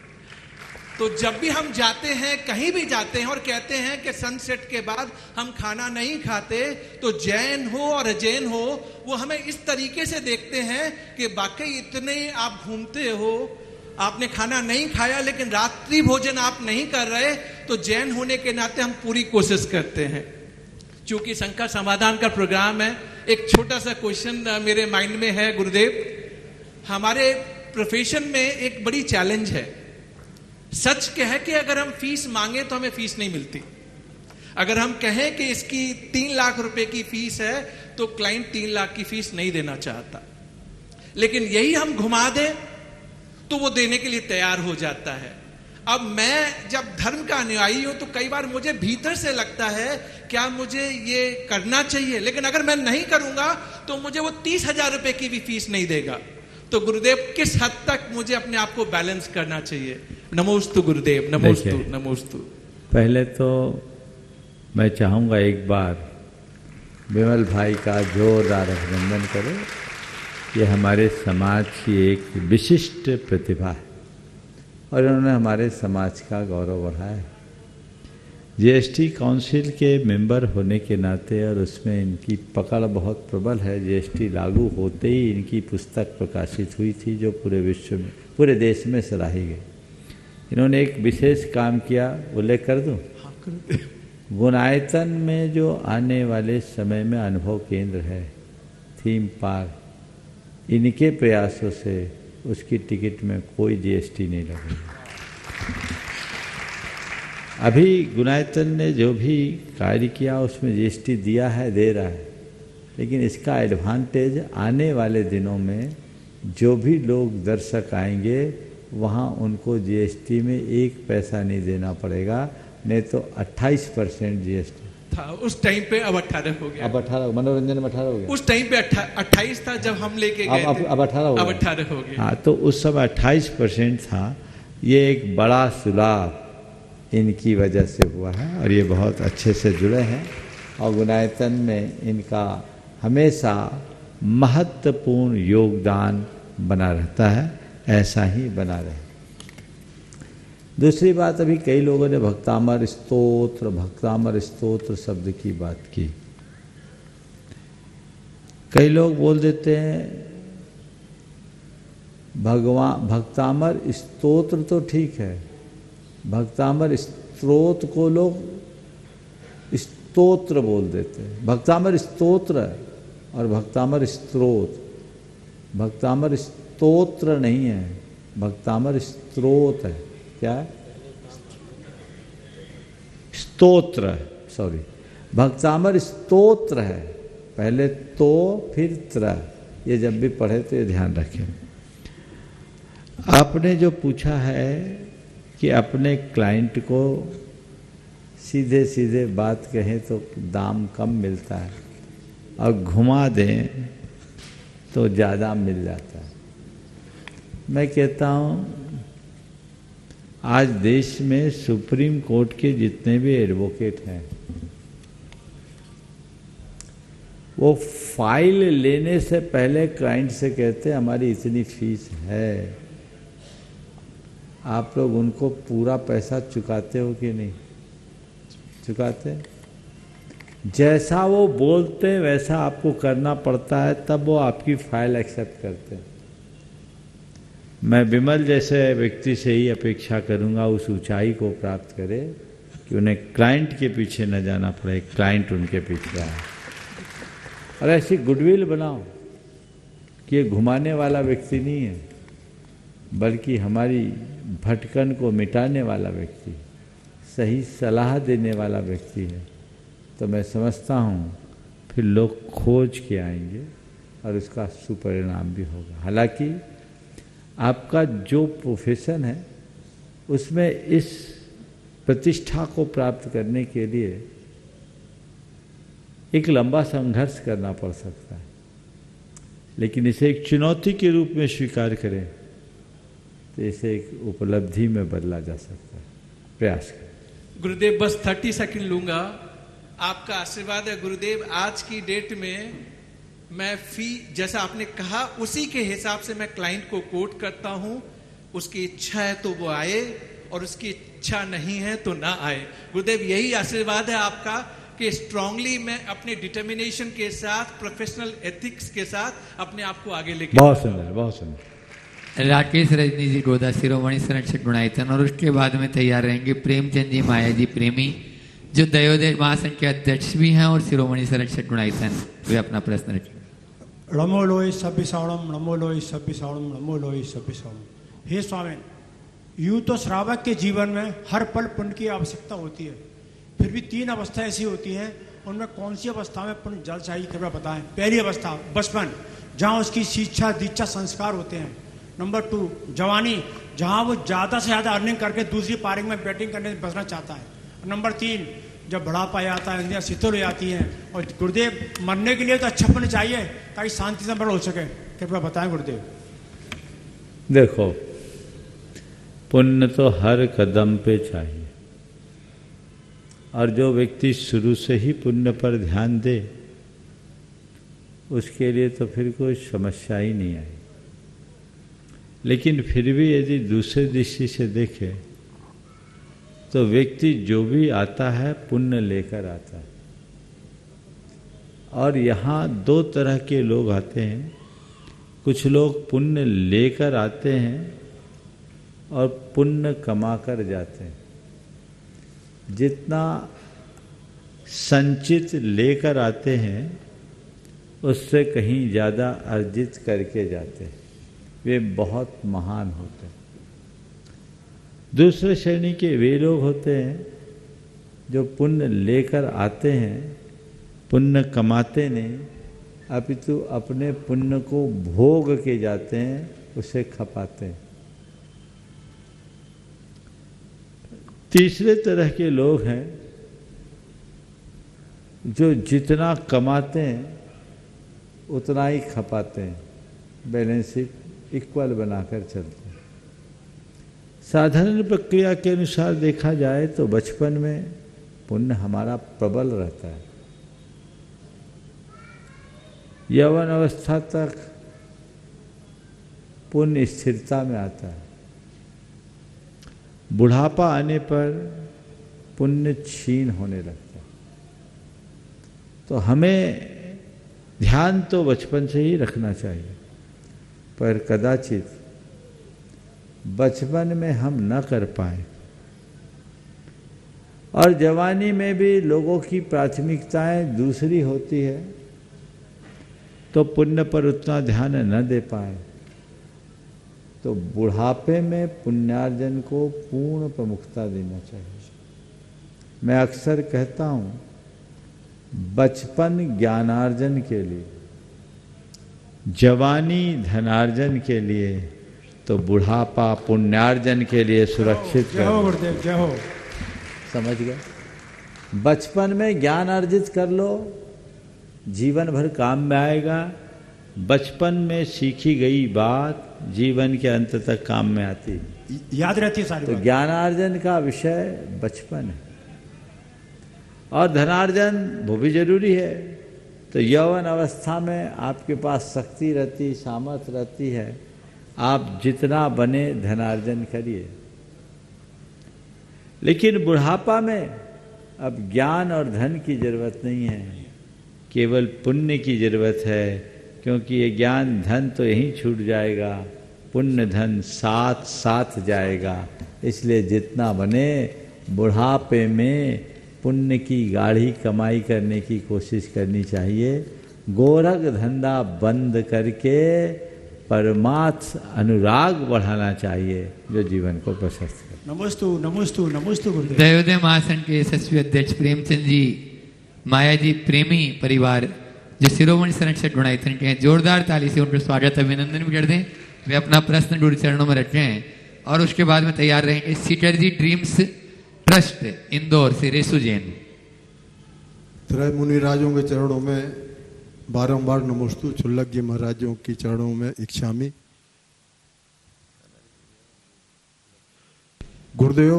तो जब भी हम जाते हैं, कहीं भी जाते हैं और कहते हैं कि सनसेट के बाद हम खाना नहीं खाते, तो जैन हो और अजैन हो, वो हमें इस तरीके से देखते हैं कि वाकई इतने आप घूमते हो, आपने खाना नहीं खाया लेकिन रात्रि भोजन आप नहीं कर रहे, तो जैन होने के नाते हम पूरी कोशिश करते हैं। चूंकि शंका समाधान का प्रोग्राम है, एक छोटा सा क्वेश्चन मेरे माइंड में है गुरुदेव। हमारे प्रोफेशन में एक बड़ी चैलेंज है। सच कह कि अगर हम फीस मांगे तो हमें फीस नहीं मिलती। अगर हम कहें कि इसकी 3 लाख रुपए की फीस है तो क्लाइंट 3 लाख की फीस नहीं देना चाहता, लेकिन यही हम घुमा दें तो वो देने के लिए तैयार हो जाता है। अब मैं जब धर्म का अनुयायी हूं तो कई बार मुझे भीतर से लगता है क्या मुझे ये करना चाहिए, लेकिन अगर मैं नहीं करूंगा तो मुझे वो 30,000 रुपए की भी फीस नहीं देगा। तो गुरुदेव, किस हद तक मुझे अपने आप को बैलेंस करना चाहिए? नमोस्तु गुरुदेव, नमोस्तु नमोस्तु। पहले तो मैं चाहूँगा एक बार विमल भाई का जोरदार अभिनंदन करें। ये हमारे समाज की एक विशिष्ट प्रतिभा है और इन्होंने हमारे समाज का गौरव बढ़ाया है। जीएसटी काउंसिल के मेंबर होने के नाते और उसमें इनकी पकड़ बहुत प्रबल है। जीएसटी लागू होते ही इनकी पुस्तक प्रकाशित हुई थी जो पूरे विश्व में, पूरे देश में सराही गई। इन्होंने एक विशेष काम किया, उल्लेख कर दूं? गुणायतन में जो आने वाले समय में अनुभव केंद्र है, थीम पार्क, इनके प्रयासों से उसकी टिकट में कोई जीएसटी नहीं लगेगा। अभी गुणायतन ने जो भी कार्य किया उसमें जीएसटी दिया है, दे रहा है, लेकिन इसका एडवांटेज आने वाले दिनों में जो भी लोग दर्शक आएंगे वहाँ उनको जीएसटी में 1 पैसा नहीं देना पड़ेगा, नहीं तो 28% जीएसटी था उस टाइम पे, अब 18 हो गया। अब 18, मनोरंजन में 18 हो गया। उस टाइम पे 28 था जब हम लेके गए थे। अब 18 हो गया। अब 18 हो गया। हाँ, तो उस समय 28% था। ये एक बड़ा सुधार इनकी वजह से हुआ है और ये बहुत अच्छे से जुड़े हैं और गुणायतन में इनका हमेशा महत्वपूर्ण योगदान बना रहता है, ऐसा ही बना रहे। दूसरी बात, अभी कई लोगों ने भक्तामर स्तोत्र शब्द की बात की। कई लोग बोल देते हैं भगवान, भक्तामर स्तोत्र तो ठीक है, भक्तामर स्त्रोत को लोग स्तोत्र बोल देते हैं। भक्तामर स्तोत्र और भक्तामर स्त्रोत, भक्तामर स्तोत्र नहीं है, भक्तामर स्त्रोत है। क्या है? स्तोत्र, सॉरी, भक्तामर स्तोत्र है, पहले तो फिर त्र। ये जब भी पढ़े तो ये ध्यान रखें। आपने जो पूछा है कि अपने क्लाइंट को सीधे सीधे बात कहें तो दाम कम मिलता है और घुमा दें तो ज़्यादा मिल जाता है। मैं कहता हूँ आज देश में सुप्रीम कोर्ट के जितने भी एडवोकेट हैं वो फाइल लेने से पहले क्लाइंट से कहते हैं हमारी इतनी फीस है, आप लोग उनको पूरा पैसा चुकाते हो कि नहीं चुकाते? जैसा वो बोलते वैसा आपको करना पड़ता है, तब वो आपकी फाइल एक्सेप्ट करते हैं। मैं विमल जैसे व्यक्ति से ही अपेक्षा करूंगा उस ऊंचाई को प्राप्त करे कि उन्हें क्लाइंट के पीछे न जाना पड़े, क्लाइंट उनके पीछे आए। और ऐसी गुडविल बनाओ कि ये घुमाने वाला व्यक्ति नहीं है बल्कि हमारी भटकन को मिटाने वाला व्यक्ति, सही सलाह देने वाला व्यक्ति है। तो मैं समझता हूँ फिर लोग खोज के आएंगे और उसका सुपरिणाम भी होगा। हालांकि आपका जो प्रोफेशन है उसमें इस प्रतिष्ठा को प्राप्त करने के लिए एक लंबा संघर्ष करना पड़ सकता है, लेकिन इसे एक चुनौती के रूप में स्वीकार करें तो इसे एक उपलब्धि में बदला जा सकता है। प्रयास करें। गुरुदेव बस 30 सेकंड लूंगा, आपका आशीर्वाद है गुरुदेव। आज की डेट में मैं फी जैसा आपने कहा उसी के हिसाब से मैं क्लाइंट को कोट करता हूं। उसकी इच्छा है तो वो आए और उसकी इच्छा नहीं है तो ना आए। गुरुदेव यही आशीर्वाद है आपका कि स्ट्रांगली मैं अपने डिटर्मिनेशन के साथ, प्रोफेशनल एथिक्स के साथ अपने आप को आगे लेके। बहुत सुंदर, बहुत सुंदर। राकेश रजनी जी गोदा शिरोमणि संरक्षक गुणायतन, और उसके बाद में तैयार रहेंगे प्रेमचंद जी माया जी प्रेमी जो दयोदय महासंघ के अध्यक्ष भी हैं और शिरोमणि संरक्षक गुणायतन। वे अपना प्रश्न रखें। नमो लोई सभ्यसाणम, नमो लोई सभ्यसाणम, नमो लोई सभ्यसाणम। हे स्वामी, यूं तो श्रावक के जीवन में हर पल पुण्य की आवश्यकता होती है, फिर भी 3 अवस्था ऐसी होती हैं, उनमें कौन सी अवस्था में पुण्य जल चाहिए कृपया बताएं। पहली अवस्था बचपन, जहाँ उसकी शिक्षा दीक्षा संस्कार होते हैं। नंबर 2 जवानी, जहाँ वो ज़्यादा से ज़्यादा अर्निंग करके दूसरी पारी में बैटिंग करने से बचना चाहता है। नंबर 3 जब बुढ़ापा आता है, इंद्रियाँ शिथिल हो जाती हैं। और गुरुदेव मरने के लिए तो अच्छा पुण्य चाहिए ताकि शांति से मरण हो सके, कृपया बताएं गुरुदेव। देखो, पुण्य तो हर कदम पे चाहिए, और जो व्यक्ति शुरू से ही पुण्य पर ध्यान दे उसके लिए तो फिर कोई समस्या ही नहीं आई। लेकिन फिर भी यदि दूसरे दृष्टि से देखें तो व्यक्ति जो भी आता है पुण्य लेकर आता है। और यहाँ 2 तरह के लोग आते हैं। कुछ लोग पुण्य लेकर आते हैं और पुण्य कमा कर जाते हैं। जितना संचित लेकर आते हैं उससे कहीं ज़्यादा अर्जित करके जाते हैं, वे बहुत महान होते हैं। दूसरे श्रेणी के वे लोग होते हैं जो पुण्य लेकर आते हैं, पुण्य कमाते नहीं अपितु अपने पुण्य को भोग के जाते हैं, उसे खपाते हैं। तीसरे तरह के लोग हैं जो जितना कमाते हैं उतना ही खपाते हैं, बैलेंस शीट इक्वल बनाकर चलते हैं। साधारण प्रक्रिया के अनुसार देखा जाए तो बचपन में पुण्य हमारा प्रबल रहता है। यौवन अवस्था तक पुण्य स्थिरता में आता है। बुढ़ापा आने पर पुण्य क्षीण होने लगता है। तो हमें ध्यान तो बचपन से ही रखना चाहिए, पर कदाचित बचपन में हम न कर पाए और जवानी में भी लोगों की प्राथमिकताएं दूसरी होती है तो पुण्य पर उतना ध्यान न दे पाए, तो बुढ़ापे में पुण्यार्जन को पूर्ण प्रमुखता देना चाहिए। मैं अक्सर कहता हूँ बचपन ज्ञानार्जन के लिए, जवानी धनार्जन के लिए, तो बुढ़ापा पुण्यार्जन के लिए सुरक्षित जय हो गुरुदेव, जय हो। समझ गए? बचपन में ज्ञान अर्जित कर लो, जीवन भर काम में आएगा। बचपन में सीखी गई बात जीवन के अंत तक काम में आती, याद रहती है सारी तो बात। ज्ञानार्जन का विषय बचपन है। और धनार्जन वो भी जरूरी है। तो यौवन अवस्था में आपके पास शक्ति रहती, सामर्थ्य रहती है, आप जितना बने धनार्जन करिए। लेकिन बुढ़ापा में अब ज्ञान और धन की जरूरत नहीं है, केवल पुण्य की जरूरत है। क्योंकि ये ज्ञान धन तो यहीं छूट जाएगा, पुण्य धन साथ साथ जाएगा। इसलिए जितना बने बुढ़ापे में पुण्य की गाढ़ी कमाई करने की कोशिश करनी चाहिए। गोरख धंधा बंद करके परमार्थ अनुराग बढ़ाना चाहिए, जो जीवन को प्रशस्त करे। नमोस्तु नमोस्तु नमोस्तु गुरुदेव। दयोदय महासंघ के यशस्वी अध्यक्ष प्रेमचंद जी, माया जी प्रेमी परिवार जो शिरोमणि संरक्षक गुणायतन के हैं, जोरदार ताली से उनका स्वागत अभिनंदन भी कर दें। वे अपना प्रश्न गुरु चरणों में रखें और उसके बाद में तैयार रहेंगे सीटर्जी ड्रीम्स ट्रस्ट इंदौर से रेसु जैन। त्रय मुनिराजों के चरणों में बारंबार नमोस्तु, चुल्लक जी महाराजों की चरणों में इच्छामी। गुरुदेव,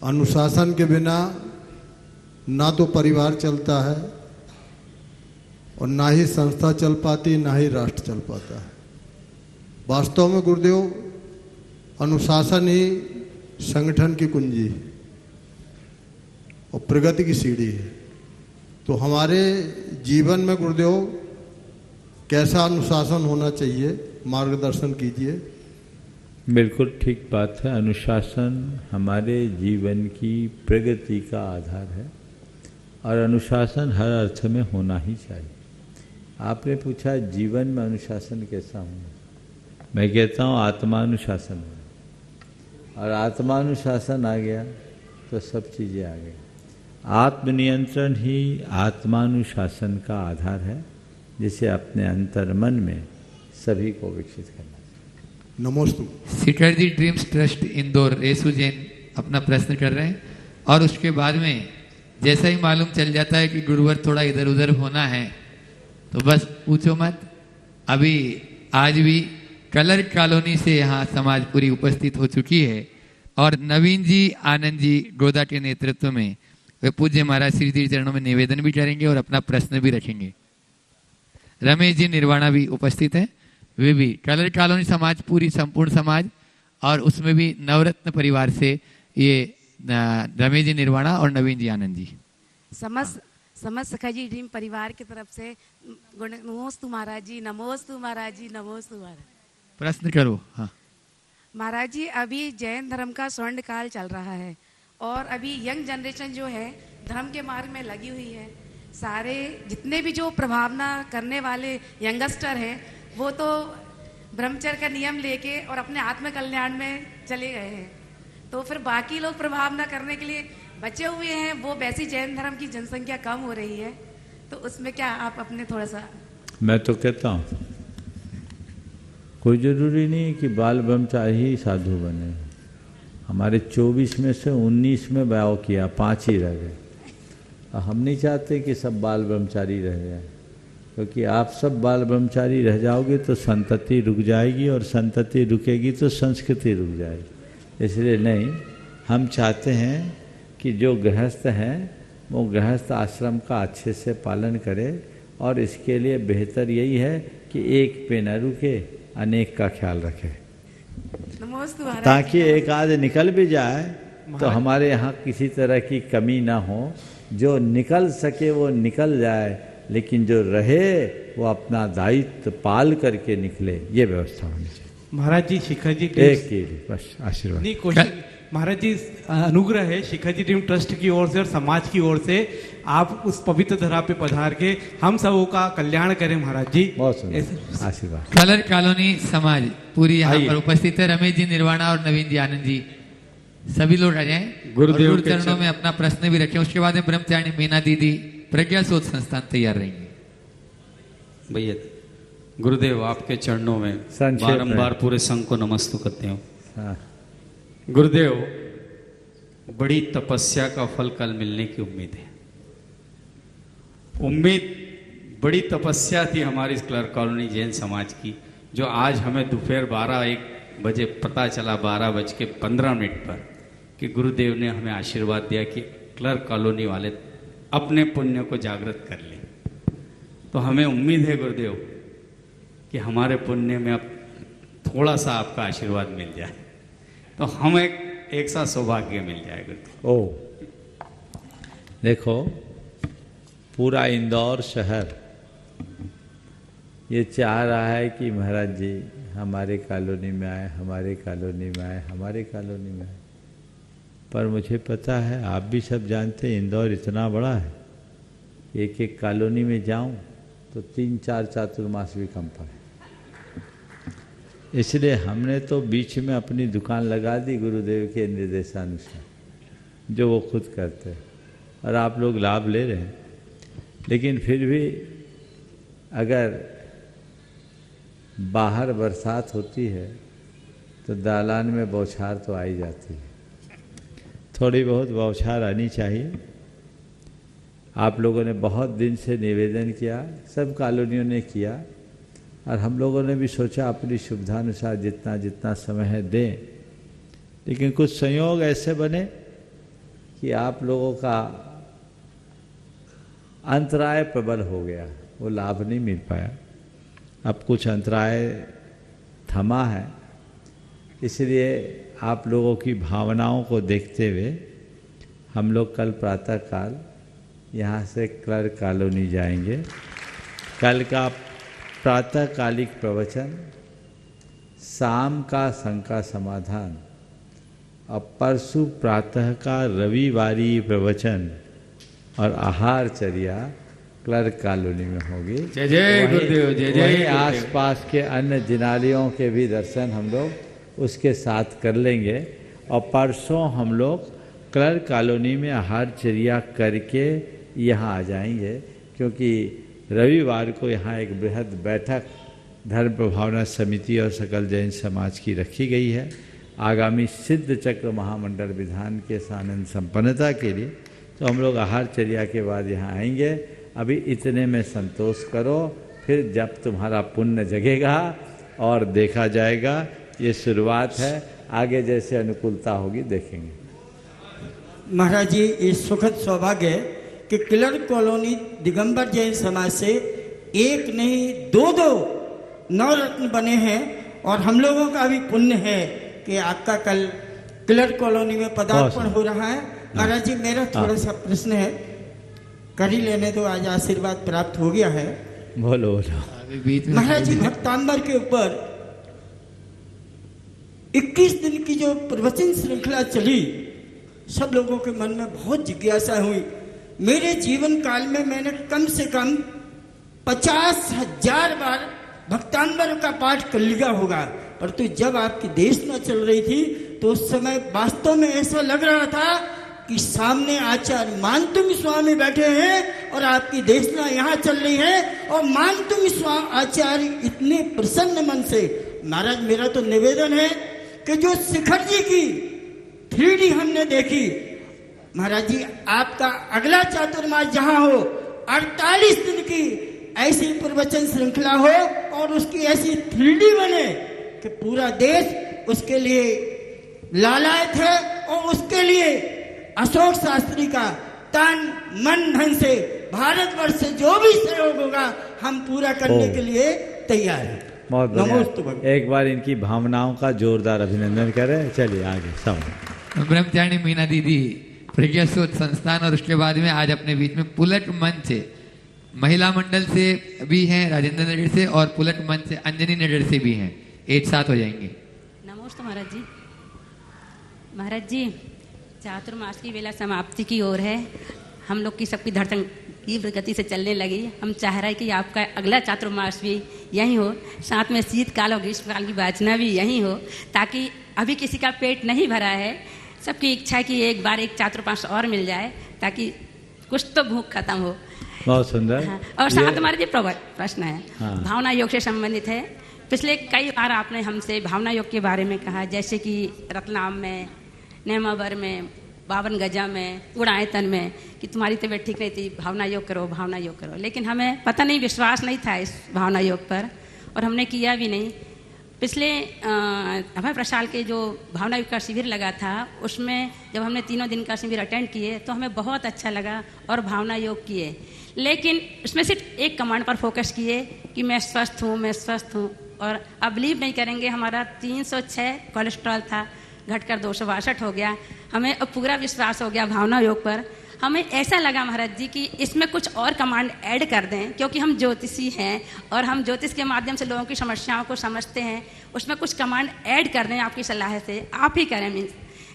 अनुशासन के बिना ना तो परिवार चलता है और ना ही संस्था चल पाती, ना ही राष्ट्र चल पाता है। वास्तव में गुरुदेव, अनुशासन ही संगठन की कुंजी है और प्रगति की सीढ़ी है। तो हमारे जीवन में गुरुदेव कैसा अनुशासन होना चाहिए, मार्गदर्शन कीजिए। बिल्कुल ठीक बात है। अनुशासन हमारे जीवन की प्रगति का आधार है और अनुशासन हर अर्थ में होना ही चाहिए। आपने पूछा जीवन में अनुशासन कैसा होना, मैं कहता हूँ आत्मानुशासन हो, और आत्मानुशासन आ गया तो सब चीज़ें आ गई। आत्मनियंत्रण ही आत्मानुशासन का आधार है, जिसे अपने अंतर्मन में सभी को विकसित करना चाहिए। नमोस्तु। सीटर्जी ड्रीम्स ट्रस्ट इंदौर रेसु जैन अपना प्रश्न कर रहे हैं और उसके बाद में जैसा ही मालूम चल जाता है कि गुरुवर थोड़ा इधर उधर होना है तो बस पूछो मत। अभी आज भी कलर कॉलोनी से यहाँ समाज पूरी उपस्थित हो चुकी है और नवीन जी आनंद जी गोदा के नेतृत्व में वे पूज्य महाराज श्री जी चरणों में निवेदन भी करेंगे और अपना प्रश्न भी रखेंगे। रमेश जी निर्वाणा भी उपस्थित हैं, वे भी कलर कॉलोनी समाज पूरी संपूर्ण समाज और उसमें भी नवरत्न परिवार से ये रमेश जी निर्वाणा और नवीन जी आनंद जी। समस्त सखाजी ड्रीम परिवार की तरफ से नमोस्तु महाराज जी, नमोस्तु महाराज जी, नमोस्तु महाराज। प्रश्न करो। हाँ महाराज जी, अभी जैन धर्म का स्वर्ण काल चल रहा है और अभी यंग जनरेशन जो है धर्म के मार्ग में लगी हुई है। सारे जितने भी जो प्रभावना करने वाले यंगस्टर हैं वो तो ब्रह्मचर्य का नियम लेके और अपने आत्म कल्याण में चले गए हैं, तो फिर बाकी लोग प्रभावना करने के लिए बचे हुए हैं। वो वैसी जैन धर्म की जनसंख्या कम हो रही है, तो उसमें क्या आप अपने थोड़ा सा। मैं तो कहता हूँ कोई ज़रूरी नहीं कि बाल ब्रह्मचारी ही साधु बने। हमारे 24 में से 19 में ब्याह किया, 5 ही रह गए। हम नहीं चाहते कि सब बाल ब्रह्मचारी रह जाए, क्योंकि आप सब बाल ब्रह्मचारी रह जाओगे तो संतति रुक जाएगी और संतति रुकेगी तो संस्कृति रुक जाएगी। इसलिए नहीं, हम चाहते हैं कि जो गृहस्थ हैं वो गृहस्थ आश्रम का अच्छे से पालन करे और इसके लिए बेहतर यही है कि एक पे न रुके, अनेक का ख्याल रखे, ताकि एक आध निकल भी जाए तो हमारे यहाँ किसी तरह की कमी ना हो। जो निकल सके वो निकल जाए, लेकिन जो रहे वो अपना दायित्व पाल करके निकले, ये व्यवस्था होनी चाहिए। महाराज जी शिखर जी एक के लिए बस आशीर्वाद नहीं कोशिश। महाराज जी अनुग्रह है शिखर जी ड्रीम ट्रस्ट की ओर से और समाज की ओर से, आप उस पवित्र धरा पे पधार के हम सबों का कल्याण करें महाराज जी। बहुत आशीर्वाद। कलर कॉलोनी समाज पूरी यहाँ पर उपस्थित है। रमेश जी निर्वाणा और नवीन जी आनंद जी सभी लोग आ जाएं। गुरुदेव के चरणों में अपना प्रश्न भी रखें। उसके बाद में ब्रह्मचारिणी मीना दीदी प्रज्ञा शोध संस्थान तैयार रहेंगे। भैया गुरुदेव आपके चरणों में बारंबार पूरे संघ को नमस्ते करते हूँ। हाँ। गुरुदेव, बड़ी तपस्या का फल कल मिलने की उम्मीद है। बड़ी तपस्या थी हमारी क्लर्क कॉलोनी जैन समाज की, जो आज हमें दोपहर 12-1 बजे पता चला 12:15 पर कि गुरुदेव ने हमें आशीर्वाद दिया कि क्लर्क कॉलोनी वाले अपने पुण्य को जागृत कर लें। तो हमें उम्मीद है गुरुदेव कि हमारे पुण्य में अब थोड़ा सा आपका आशीर्वाद मिल जाए, तो हम एक सा सौभाग्य मिल जाए गुरुदेव। ओ देखो, पूरा इंदौर शहर ये चाह रहा है कि महाराज जी हमारे कॉलोनी में आए, हमारे कॉलोनी में आए, हमारे कॉलोनी में आए। पर मुझे पता है, आप भी सब जानते हैं, इंदौर इतना बड़ा है, एक एक कॉलोनी में जाऊं तो 3-4 चातुर्मास भी कम पड़े। इसलिए हमने तो बीच में अपनी दुकान लगा दी गुरुदेव के निर्देशानुसार, जो वो खुद करते हैं, और आप लोग लाभ ले रहे हैं। लेकिन फिर भी अगर बाहर बरसात होती है तो दालान में बौछार तो आ ही जाती है। थोड़ी बहुत बौछार आनी चाहिए। आप लोगों ने बहुत दिन से निवेदन किया, सब कॉलोनियों ने किया, और हम लोगों ने भी सोचा अपनी सुविधानुसार जितना जितना समय है दें। लेकिन कुछ संयोग ऐसे बने कि आप लोगों का अंतराय प्रबल हो गया, वो लाभ नहीं मिल पाया। अब कुछ अंतराय थमा है, इसलिए आप लोगों की भावनाओं को देखते हुए हम लोग कल प्रातःकाल यहाँ से क्लर्क कॉलोनी जाएंगे। कल का प्रातःकालिक प्रवचन, शाम का शंका समाधान और परसों प्रातः का रविवारी प्रवचन और आहारचर्या क्लर्क कॉलोनी में होगी। जय जय गुरुदेव, जय जय। आसपास के अन्य जिनालयों के भी दर्शन हम लोग उसके साथ कर लेंगे, और परसों हम लोग क्लर्क कॉलोनी में आहारचर्या करके यहाँ आ जाएंगे, क्योंकि रविवार को यहाँ एक बृहद बैठक धर्म प्रभावना समिति और सकल जैन समाज की रखी गई है आगामी सिद्ध चक्र महामंडल विधान के सानंद संपन्नता के लिए। तो हम लोग आहारचर्या के बाद यहाँ आएंगे। अभी इतने में संतोष करो, फिर जब तुम्हारा पुण्य जगेगा और देखा जाएगा। ये शुरुआत है, आगे जैसे अनुकूलता होगी देखेंगे। महाराज जी, ये सुखद सौभाग्य है कि क्लर्क कॉलोनी दिगंबर जैन समाज से एक नहीं 2 नवरत्न बने हैं, और हम लोगों का भी पुण्य है कि आपका कल क्लर्क कॉलोनी में पदार्पण हो रहा है। महाराज जी, मेरा थोड़ा सा प्रश्न है, कर ही लेने दो, आज आशीर्वाद प्राप्त हो गया है। बोलो बोलो। महाराज जी, भक्तांबर के ऊपर 21 दिन की जो प्रवचन श्रृंखला चली, सब लोगों के मन में बहुत जिज्ञासा हुई। मेरे जीवन काल में मैंने कम से कम 50,000 बार भक्तांबर का पाठ कर लिया होगा, परंतु जब आपकी देशना चल रही थी तो उस समय वास्तव में ऐसा लग रहा था कि सामने आचार्य मानतुंग स्वामी बैठे हैं और आपकी देशना यहाँ चल रही है, और मानतुंग आचार्य इतने प्रसन्न मन से। महाराज, मेरा तो निवेदन है कि जो शिखर जी की 3D हमने देखी, महाराज जी आपका अगला चातुर्मास जहाँ हो 48 दिन की ऐसी प्रवचन श्रृंखला हो और उसकी ऐसी 3D बने कि पूरा देश उसके लिए लालायत है, और उसके लिए अशोक शास्त्री का तन मन धन से भारतवर्ष से जो भी सहयोग होगा हम पूरा करने के लिए तैयार हैं। बहुत बढ़िया। एक बार इनकी भावनाओं का जोरदार अभिनंदन करें। चलिए आगे सब। ब्रह्मचारिणी मीना दीदी प्रज्ञा शोध संस्थान, और उसके बाद में आज अपने बीच में पुलट मंच से महिला मंडल से भी हैं, राजेंद्र नगर से, और पुलट मंच से अंजनी नगर से भी हैं। एक साथ हो जाएंगे। नमस्ते महाराज जी। महाराज जी, चातुर्मास की वेला समाप्ति की ओर है। हम लोग की सबकी धड़कन तीव्र गति से चलने लगी। हम चाह रहे हैं कि आपका अगला चातुर्मास भी यहीं हो, साथ में शीतकाल और ग्रीष्मकाल की वाचना भी यहीं हो, ताकि अभी किसी का पेट नहीं भरा है, सबकी इच्छा है कि एक बार एक चातुर्मास और मिल जाए, ताकि कुछ तो भूख खत्म हो। बहुत सुंदर। हाँ, और साथ हमारा जो प्रश्न है भावना योग से संबंधित है। पिछले कई बार आपने हमसे भावना योग के बारे में कहा, जैसे कि रतलाम में, नेमावर में, 52 गजा में, गुणायतन में, कि तुम्हारी तबीयत ठीक नहीं थी, भावना योग करो, भावना योग करो। लेकिन हमें पता नहीं, विश्वास नहीं था इस भावना योग पर और हमने किया भी नहीं। पिछले हमें प्रसाल के जो भावना योग का शिविर लगा था, उसमें जब हमने 3 दिन का शिविर अटेंड किए तो हमें बहुत अच्छा लगा और भावना योग किए। लेकिन उसमें सिर्फ एक कमांड पर फोकस किए कि मैं स्वस्थ हूँ, मैं स्वस्थ हूँ। और आप बिलीव नहीं करेंगे, हमारा 306 कोलेस्ट्रॉल था, घटकर 262 हो गया। हमें अब पूरा विश्वास हो गया भावना योग पर। हमें ऐसा लगा महाराज जी कि इसमें कुछ और कमांड ऐड कर दें, क्योंकि हम ज्योतिषी हैं और हम ज्योतिष के माध्यम से लोगों की समस्याओं को समझते हैं। उसमें कुछ कमांड ऐड कर दें आपकी सलाह से, आप ही करें। मीन्स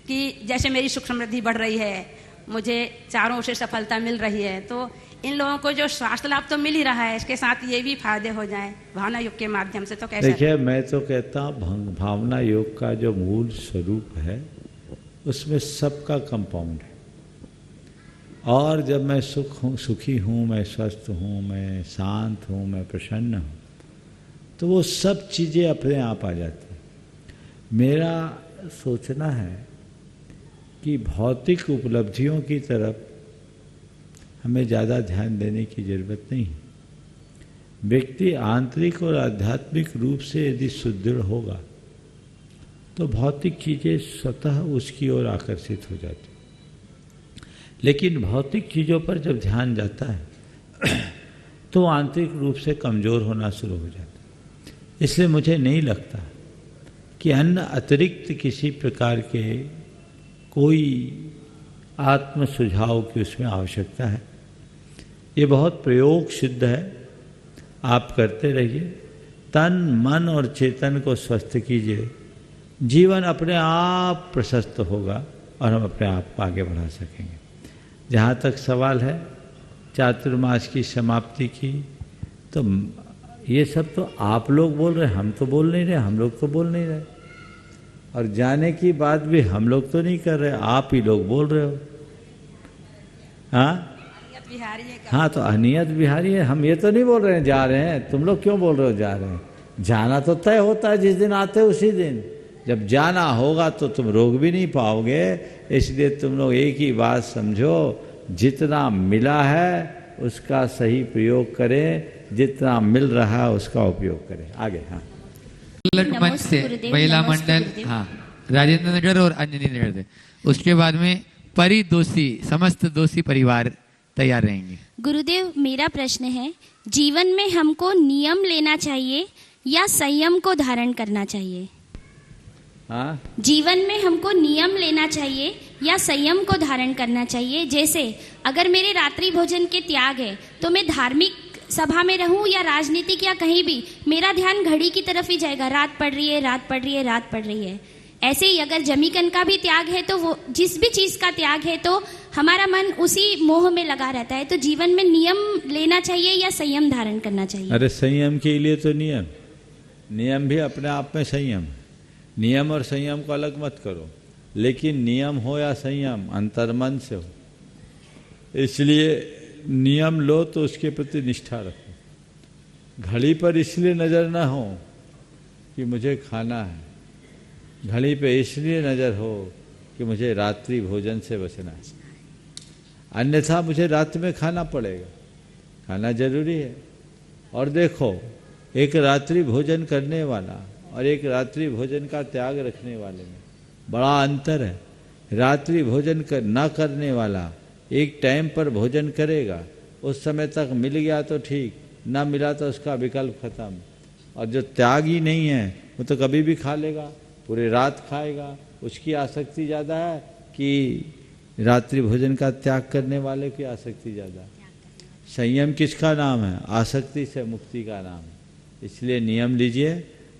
कि जैसे मेरी सुख समृद्धि बढ़ रही है, मुझे चारों ओर से सफलता मिल रही है, तो इन लोगों को जो स्वास्थ्य लाभ तो मिल ही रहा है, इसके साथ ये भी फायदे हो जाएं भावना योग के माध्यम से। तो कैसे? देखिए, मैं तो कहता हूँ भावना योग का जो मूल स्वरूप है उसमें सबका कंपाउंड है। और जब मैं सुखी हूँ, मैं स्वस्थ हूँ, मैं शांत हूँ, मैं प्रसन्न हूँ, तो वो सब चीज़ें अपने आप आ जाती हैं। मेरा सोचना है कि भौतिक उपलब्धियों की तरफ हमें ज़्यादा ध्यान देने की ज़रूरत नहीं है। व्यक्ति आंतरिक और आध्यात्मिक रूप से यदि सुदृढ़ होगा तो भौतिक चीज़ें स्वतः उसकी ओर आकर्षित हो जाती। लेकिन भौतिक चीज़ों पर जब ध्यान जाता है तो आंतरिक रूप से कमज़ोर होना शुरू हो जाता है। इसलिए मुझे नहीं लगता कि अन्य अतिरिक्त किसी प्रकार के कोई आत्म सुझाव की उसमें आवश्यकता है। ये बहुत प्रयोग सिद्ध है, आप करते रहिए। तन, मन और चेतन को स्वस्थ कीजिए, जीवन अपने आप प्रशस्त होगा और हम अपने आप को आगे बढ़ा सकेंगे। जहाँ तक सवाल है चातुर्मास की समाप्ति की, तो ये सब तो आप लोग बोल रहे हैं, हम तो बोल नहीं रहे, हम लोग तो बोल नहीं रहे। और जाने की बात भी हम लोग तो नहीं कर रहे, आप ही लोग बोल रहे हो। हाँ, तो अनियत बिहारी है। हम ये तो नहीं बोल रहे हैं जा रहे हैं, तुम लोग क्यों बोल रहे हो जा रहे हैं। जाना तो तय होता है, जिस दिन आते हो उसी दिन। जब जाना होगा तो तुम रोक भी नहीं पाओगे। इसलिए तुम लोग एक ही बात समझो, जितना मिला है उसका सही प्रयोग करें, जितना मिल रहा है उसका उपयोग करें। आगे। हाँ, मंच से महिला मंडल, हाँ, राजेंद्र नगर और अंजनी नगर से, उसके बाद में परिदोषी समस्त दोषी परिवार तैयार रहेंगे। गुरुदेव, मेरा प्रश्न है, जीवन में हमको नियम लेना चाहिए या संयम को धारण करना चाहिए? हाँ? जीवन में हमको नियम लेना चाहिए या संयम को धारण करना चाहिए? जैसे अगर मेरे रात्रि भोजन के त्याग है तो मैं धार्मिक सभा में रहूं या राजनीतिक या कहीं भी, मेरा ध्यान घड़ी की तरफ ही जाएगा, रात पड़ रही है, रात पड़ रही है, रात पड़ रही है। ऐसे ही अगर जमीकन का भी त्याग है तो वो जिस भी चीज का त्याग है तो हमारा मन उसी मोह में लगा रहता है। तो जीवन में नियम लेना चाहिए या संयम धारण करना चाहिए? अरे संयम के लिए तो नियम भी अपने आप में संयम। नियम और संयम को अलग मत करो, लेकिन नियम हो या संयम अंतर्मन से हो। इसलिए नियम लो तो उसके प्रति निष्ठा रखो। घड़ी पर इसलिए नज़र ना हो कि मुझे खाना है, घड़ी पे इसलिए नज़र हो कि मुझे रात्रि भोजन से बचना है, अन्यथा मुझे रात में खाना पड़ेगा। खाना जरूरी है। और देखो, एक रात्रि भोजन करने वाला और एक रात्रि भोजन का त्याग रखने वाले में बड़ा अंतर है। रात्रि भोजन न करने वाला एक टाइम पर भोजन करेगा, उस समय तक मिल गया तो ठीक, ना मिला तो उसका विकल्प खत्म। और जो त्याग ही नहीं है वो तो कभी भी खा लेगा, पूरी रात खाएगा। उसकी आसक्ति ज़्यादा है कि रात्रि भोजन का त्याग करने वाले की आसक्ति ज़्यादा है। संयम किसका नाम है? आसक्ति से मुक्ति का नाम है। इसलिए नियम लीजिए,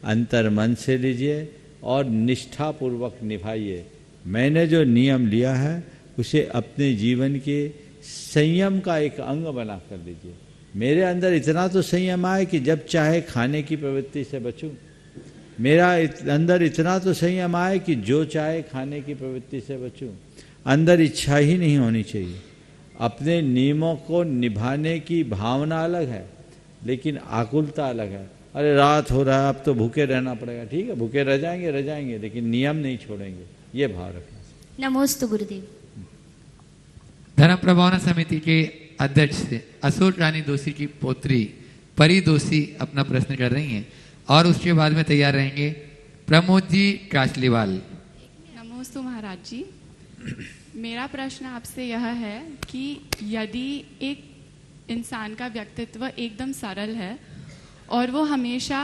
अंतर मन से लीजिए और निष्ठापूर्वक निभाइए। मैंने जो नियम लिया है उसे अपने जीवन के संयम का एक अंग बना कर लीजिए। मेरे अंदर इतना तो संयम आए कि जब चाहे खाने की प्रवृत्ति से बचूं। मेरा अंदर इतना तो संयम आए कि जो चाहे खाने की प्रवृत्ति से बचूं। अंदर इच्छा ही नहीं होनी चाहिए। अपने नियमों को निभाने की भावना अलग है, लेकिन आकुलता अलग है। अरे रात हो रहा है, अब तो भूखे रहना पड़ेगा, ठीक है भूखे रह जाएंगे, लेकिन नियम नहीं छोड़ेंगे, ये भाव रखना। नमोस्तु गुरुदेव। धर्म प्रभावना समिति के अध्यक्ष अशोक रानी दोषी की पोत्री परी दोषी अपना प्रश्न कर रही हैं और उसके बाद में तैयार रहेंगे प्रमोद जी कासलीवाल। नमोस्तु महाराज जी, मेरा प्रश्न आपसे यह है कि यदि एक इंसान का व्यक्तित्व एकदम सरल है और वो हमेशा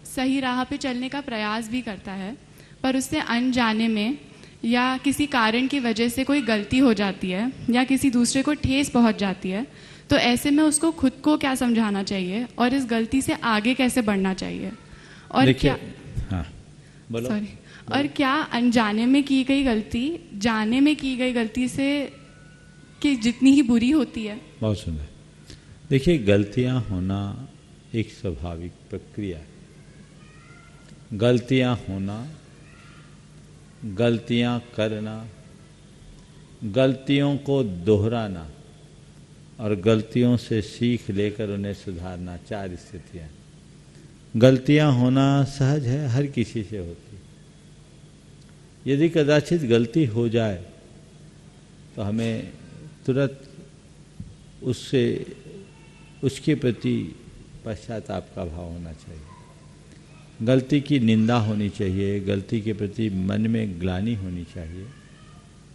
सही राह पे चलने का प्रयास भी करता है, पर उससे अनजाने में या किसी कारण की वजह से कोई गलती हो जाती है या किसी दूसरे को ठेस पहुंच जाती है, तो ऐसे में उसको खुद को क्या समझाना चाहिए और इस गलती से आगे कैसे बढ़ना चाहिए? और क्या सॉरी और क्या अनजाने में की गई गलती जाने में की गई गलती से कि जितनी ही बुरी होती है? बहुत सुंदर। देखिए, गलतियां होना एक स्वाभाविक प्रक्रिया है। गलतियां होना, गलतियां करना, गलतियों को दोहराना और गलतियों से सीख लेकर उन्हें सुधारना, 4 स्थितियां। गलतियां होना सहज है, हर किसी से होती। यदि कदाचित गलती हो जाए तो हमें तुरंत उसके प्रति पश्चाताप का भाव होना चाहिए। गलती की निंदा होनी चाहिए, गलती के प्रति मन में ग्लानि होनी चाहिए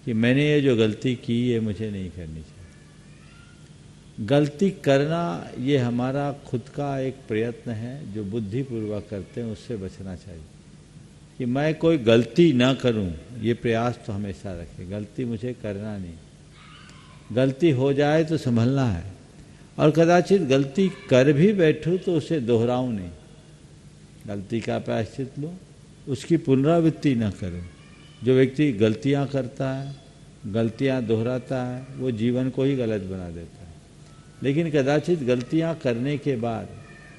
कि मैंने ये जो गलती की ये मुझे नहीं करनी चाहिए। गलती करना ये हमारा खुद का एक प्रयत्न है जो बुद्धिपूर्वक करते हैं, उससे बचना चाहिए कि मैं कोई गलती ना करूं, ये प्रयास तो हमेशा रखें। गलती मुझे करना नहीं, गलती हो जाए तो संभलना है, और कदाचित गलती कर भी बैठूं तो उसे दोहराऊं नहीं। गलती का प्रायश्चित लूं, उसकी पुनरावृत्ति ना करूं। जो व्यक्ति गलतियां करता है, गलतियां दोहराता है, वो जीवन को ही गलत बना देता है। लेकिन कदाचित गलतियां करने के बाद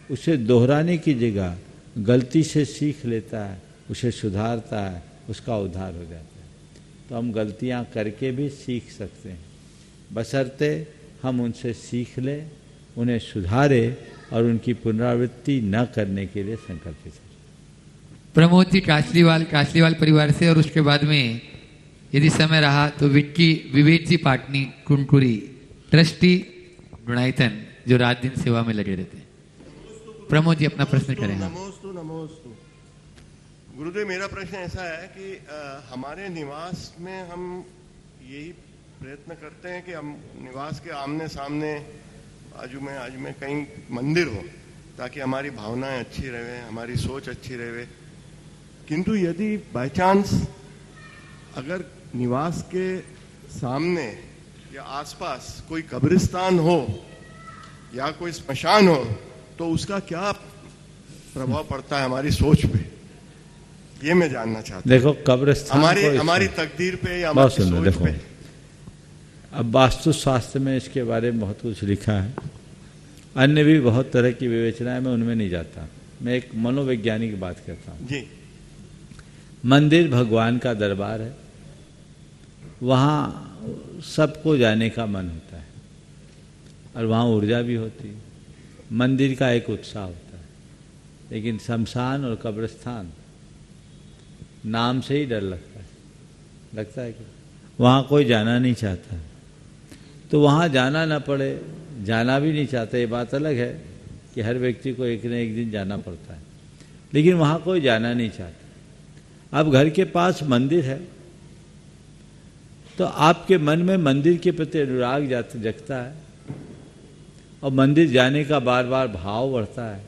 उसे दोहराने की जगह गलती से सीख लेता है, उसे सुधारता है, उसका उद्धार हो जाता है। तो हम गलतियां करके भी सीख सकते हैं, बशर्ते हम उनसे सीख लें, उन्हें सुधारे और उनकी पुनरावृत्ति न करने के लिए संकल्पित हैं। प्रमोद जी कासलीवाल परिवार से, और उसके बाद में यदि समय रहा तो विवेक जी पाटनी कुंकुरी ट्रस्टी गुणायतन, जो रात दिन सेवा में लगे रहते हैं। प्रमोद जी अपना प्रश्न करें। नमोस्तु गुरुदेव, मेरा प्रश्न ऐसा है कि हमारे निवास में हम यही प्रयत्न करते हैं कि हम निवास के आमने सामने आजू में कहीं मंदिर हो, ताकि हमारी भावनाएं अच्छी रहे, हमारी सोच अच्छी रहे। किंतु यदि बाय चांस अगर निवास के सामने या आसपास कोई कब्रिस्तान हो या कोई स्मशान हो, तो उसका क्या प्रभाव पड़ता है हमारी सोच पे, ये मैं जानना चाहता हूँ। देखो, कब्रिस्तान हमारी तकदीर पे या हमारी सोच पे। अब वास्तुशास्त्र में इसके बारे में बहुत कुछ लिखा है, अन्य भी बहुत तरह की विवेचनाएं, मैं उनमें नहीं जाता। मैं एक मनोवैज्ञानिक बात करता हूँ जी। मंदिर भगवान का दरबार है, वहाँ सबको जाने का मन होता है और वहाँ ऊर्जा भी होती है, मंदिर का एक उत्साह होता है। लेकिन शमशान और कब्रिस्तान नाम से ही डर लगता है कि वहाँ कोई जाना नहीं चाहता। तो वहाँ जाना ना पड़े, जाना भी नहीं चाहता, ये बात अलग है कि हर व्यक्ति को एक न एक दिन जाना पड़ता है, लेकिन वहाँ कोई जाना नहीं चाहता। अब घर के पास मंदिर है तो आपके मन में मंदिर के प्रति अनुराग जगता है और मंदिर जाने का बार बार भाव बढ़ता है,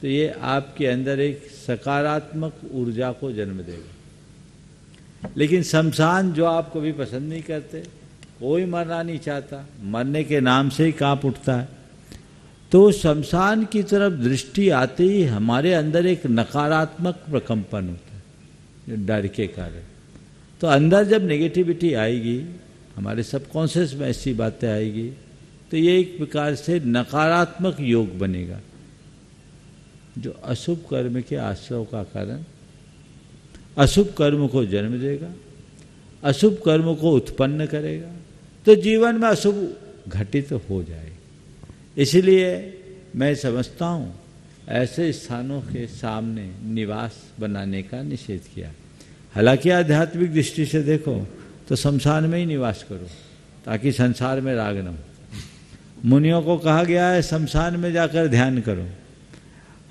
तो ये आपके अंदर एक सकारात्मक ऊर्जा को जन्म देगा। लेकिन शमशान जो आप कभी पसंद नहीं करते, कोई मरना नहीं चाहता, मरने के नाम से ही कांप उठता है, तो शमशान की तरफ दृष्टि आते ही हमारे अंदर एक नकारात्मक प्रकंपन होता है, जो डर के कारण। तो अंदर जब नेगेटिविटी आएगी, हमारे सबकॉन्शियस में ऐसी बातें आएगी, तो ये एक प्रकार से नकारात्मक योग बनेगा, जो अशुभ कर्म के आश्रय का कारण अशुभ कर्म को जन्म देगा, अशुभ कर्म को उत्पन्न करेगा तो जीवन में अशुभ घटित हो जाए। इसलिए मैं समझता हूँ ऐसे स्थानों के सामने निवास बनाने का निषेध किया। हालांकि आध्यात्मिक दृष्टि से देखो तो शमशान में ही निवास करो ताकि संसार में राग न हो। मुनियों को कहा गया है शमशान में जाकर ध्यान करो,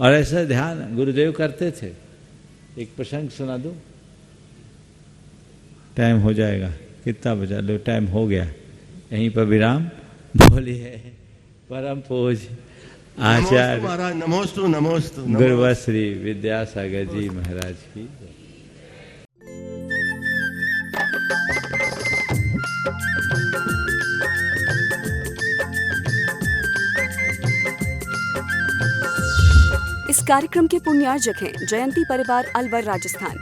और ऐसा ध्यान गुरुदेव करते थे। एक प्रसंग सुना दो, टाइम हो जाएगा, कितना बजा लो, टाइम हो गया, यहीं पर विराम। बोलिए परम पूज्य आचार्य महाराज नमोस्तु नमोस्तु गुरुवर श्री विद्यासागर जी महाराज की। इस कार्यक्रम के पुण्यार्जक हैं जयंती परिवार अलवर राजस्थान।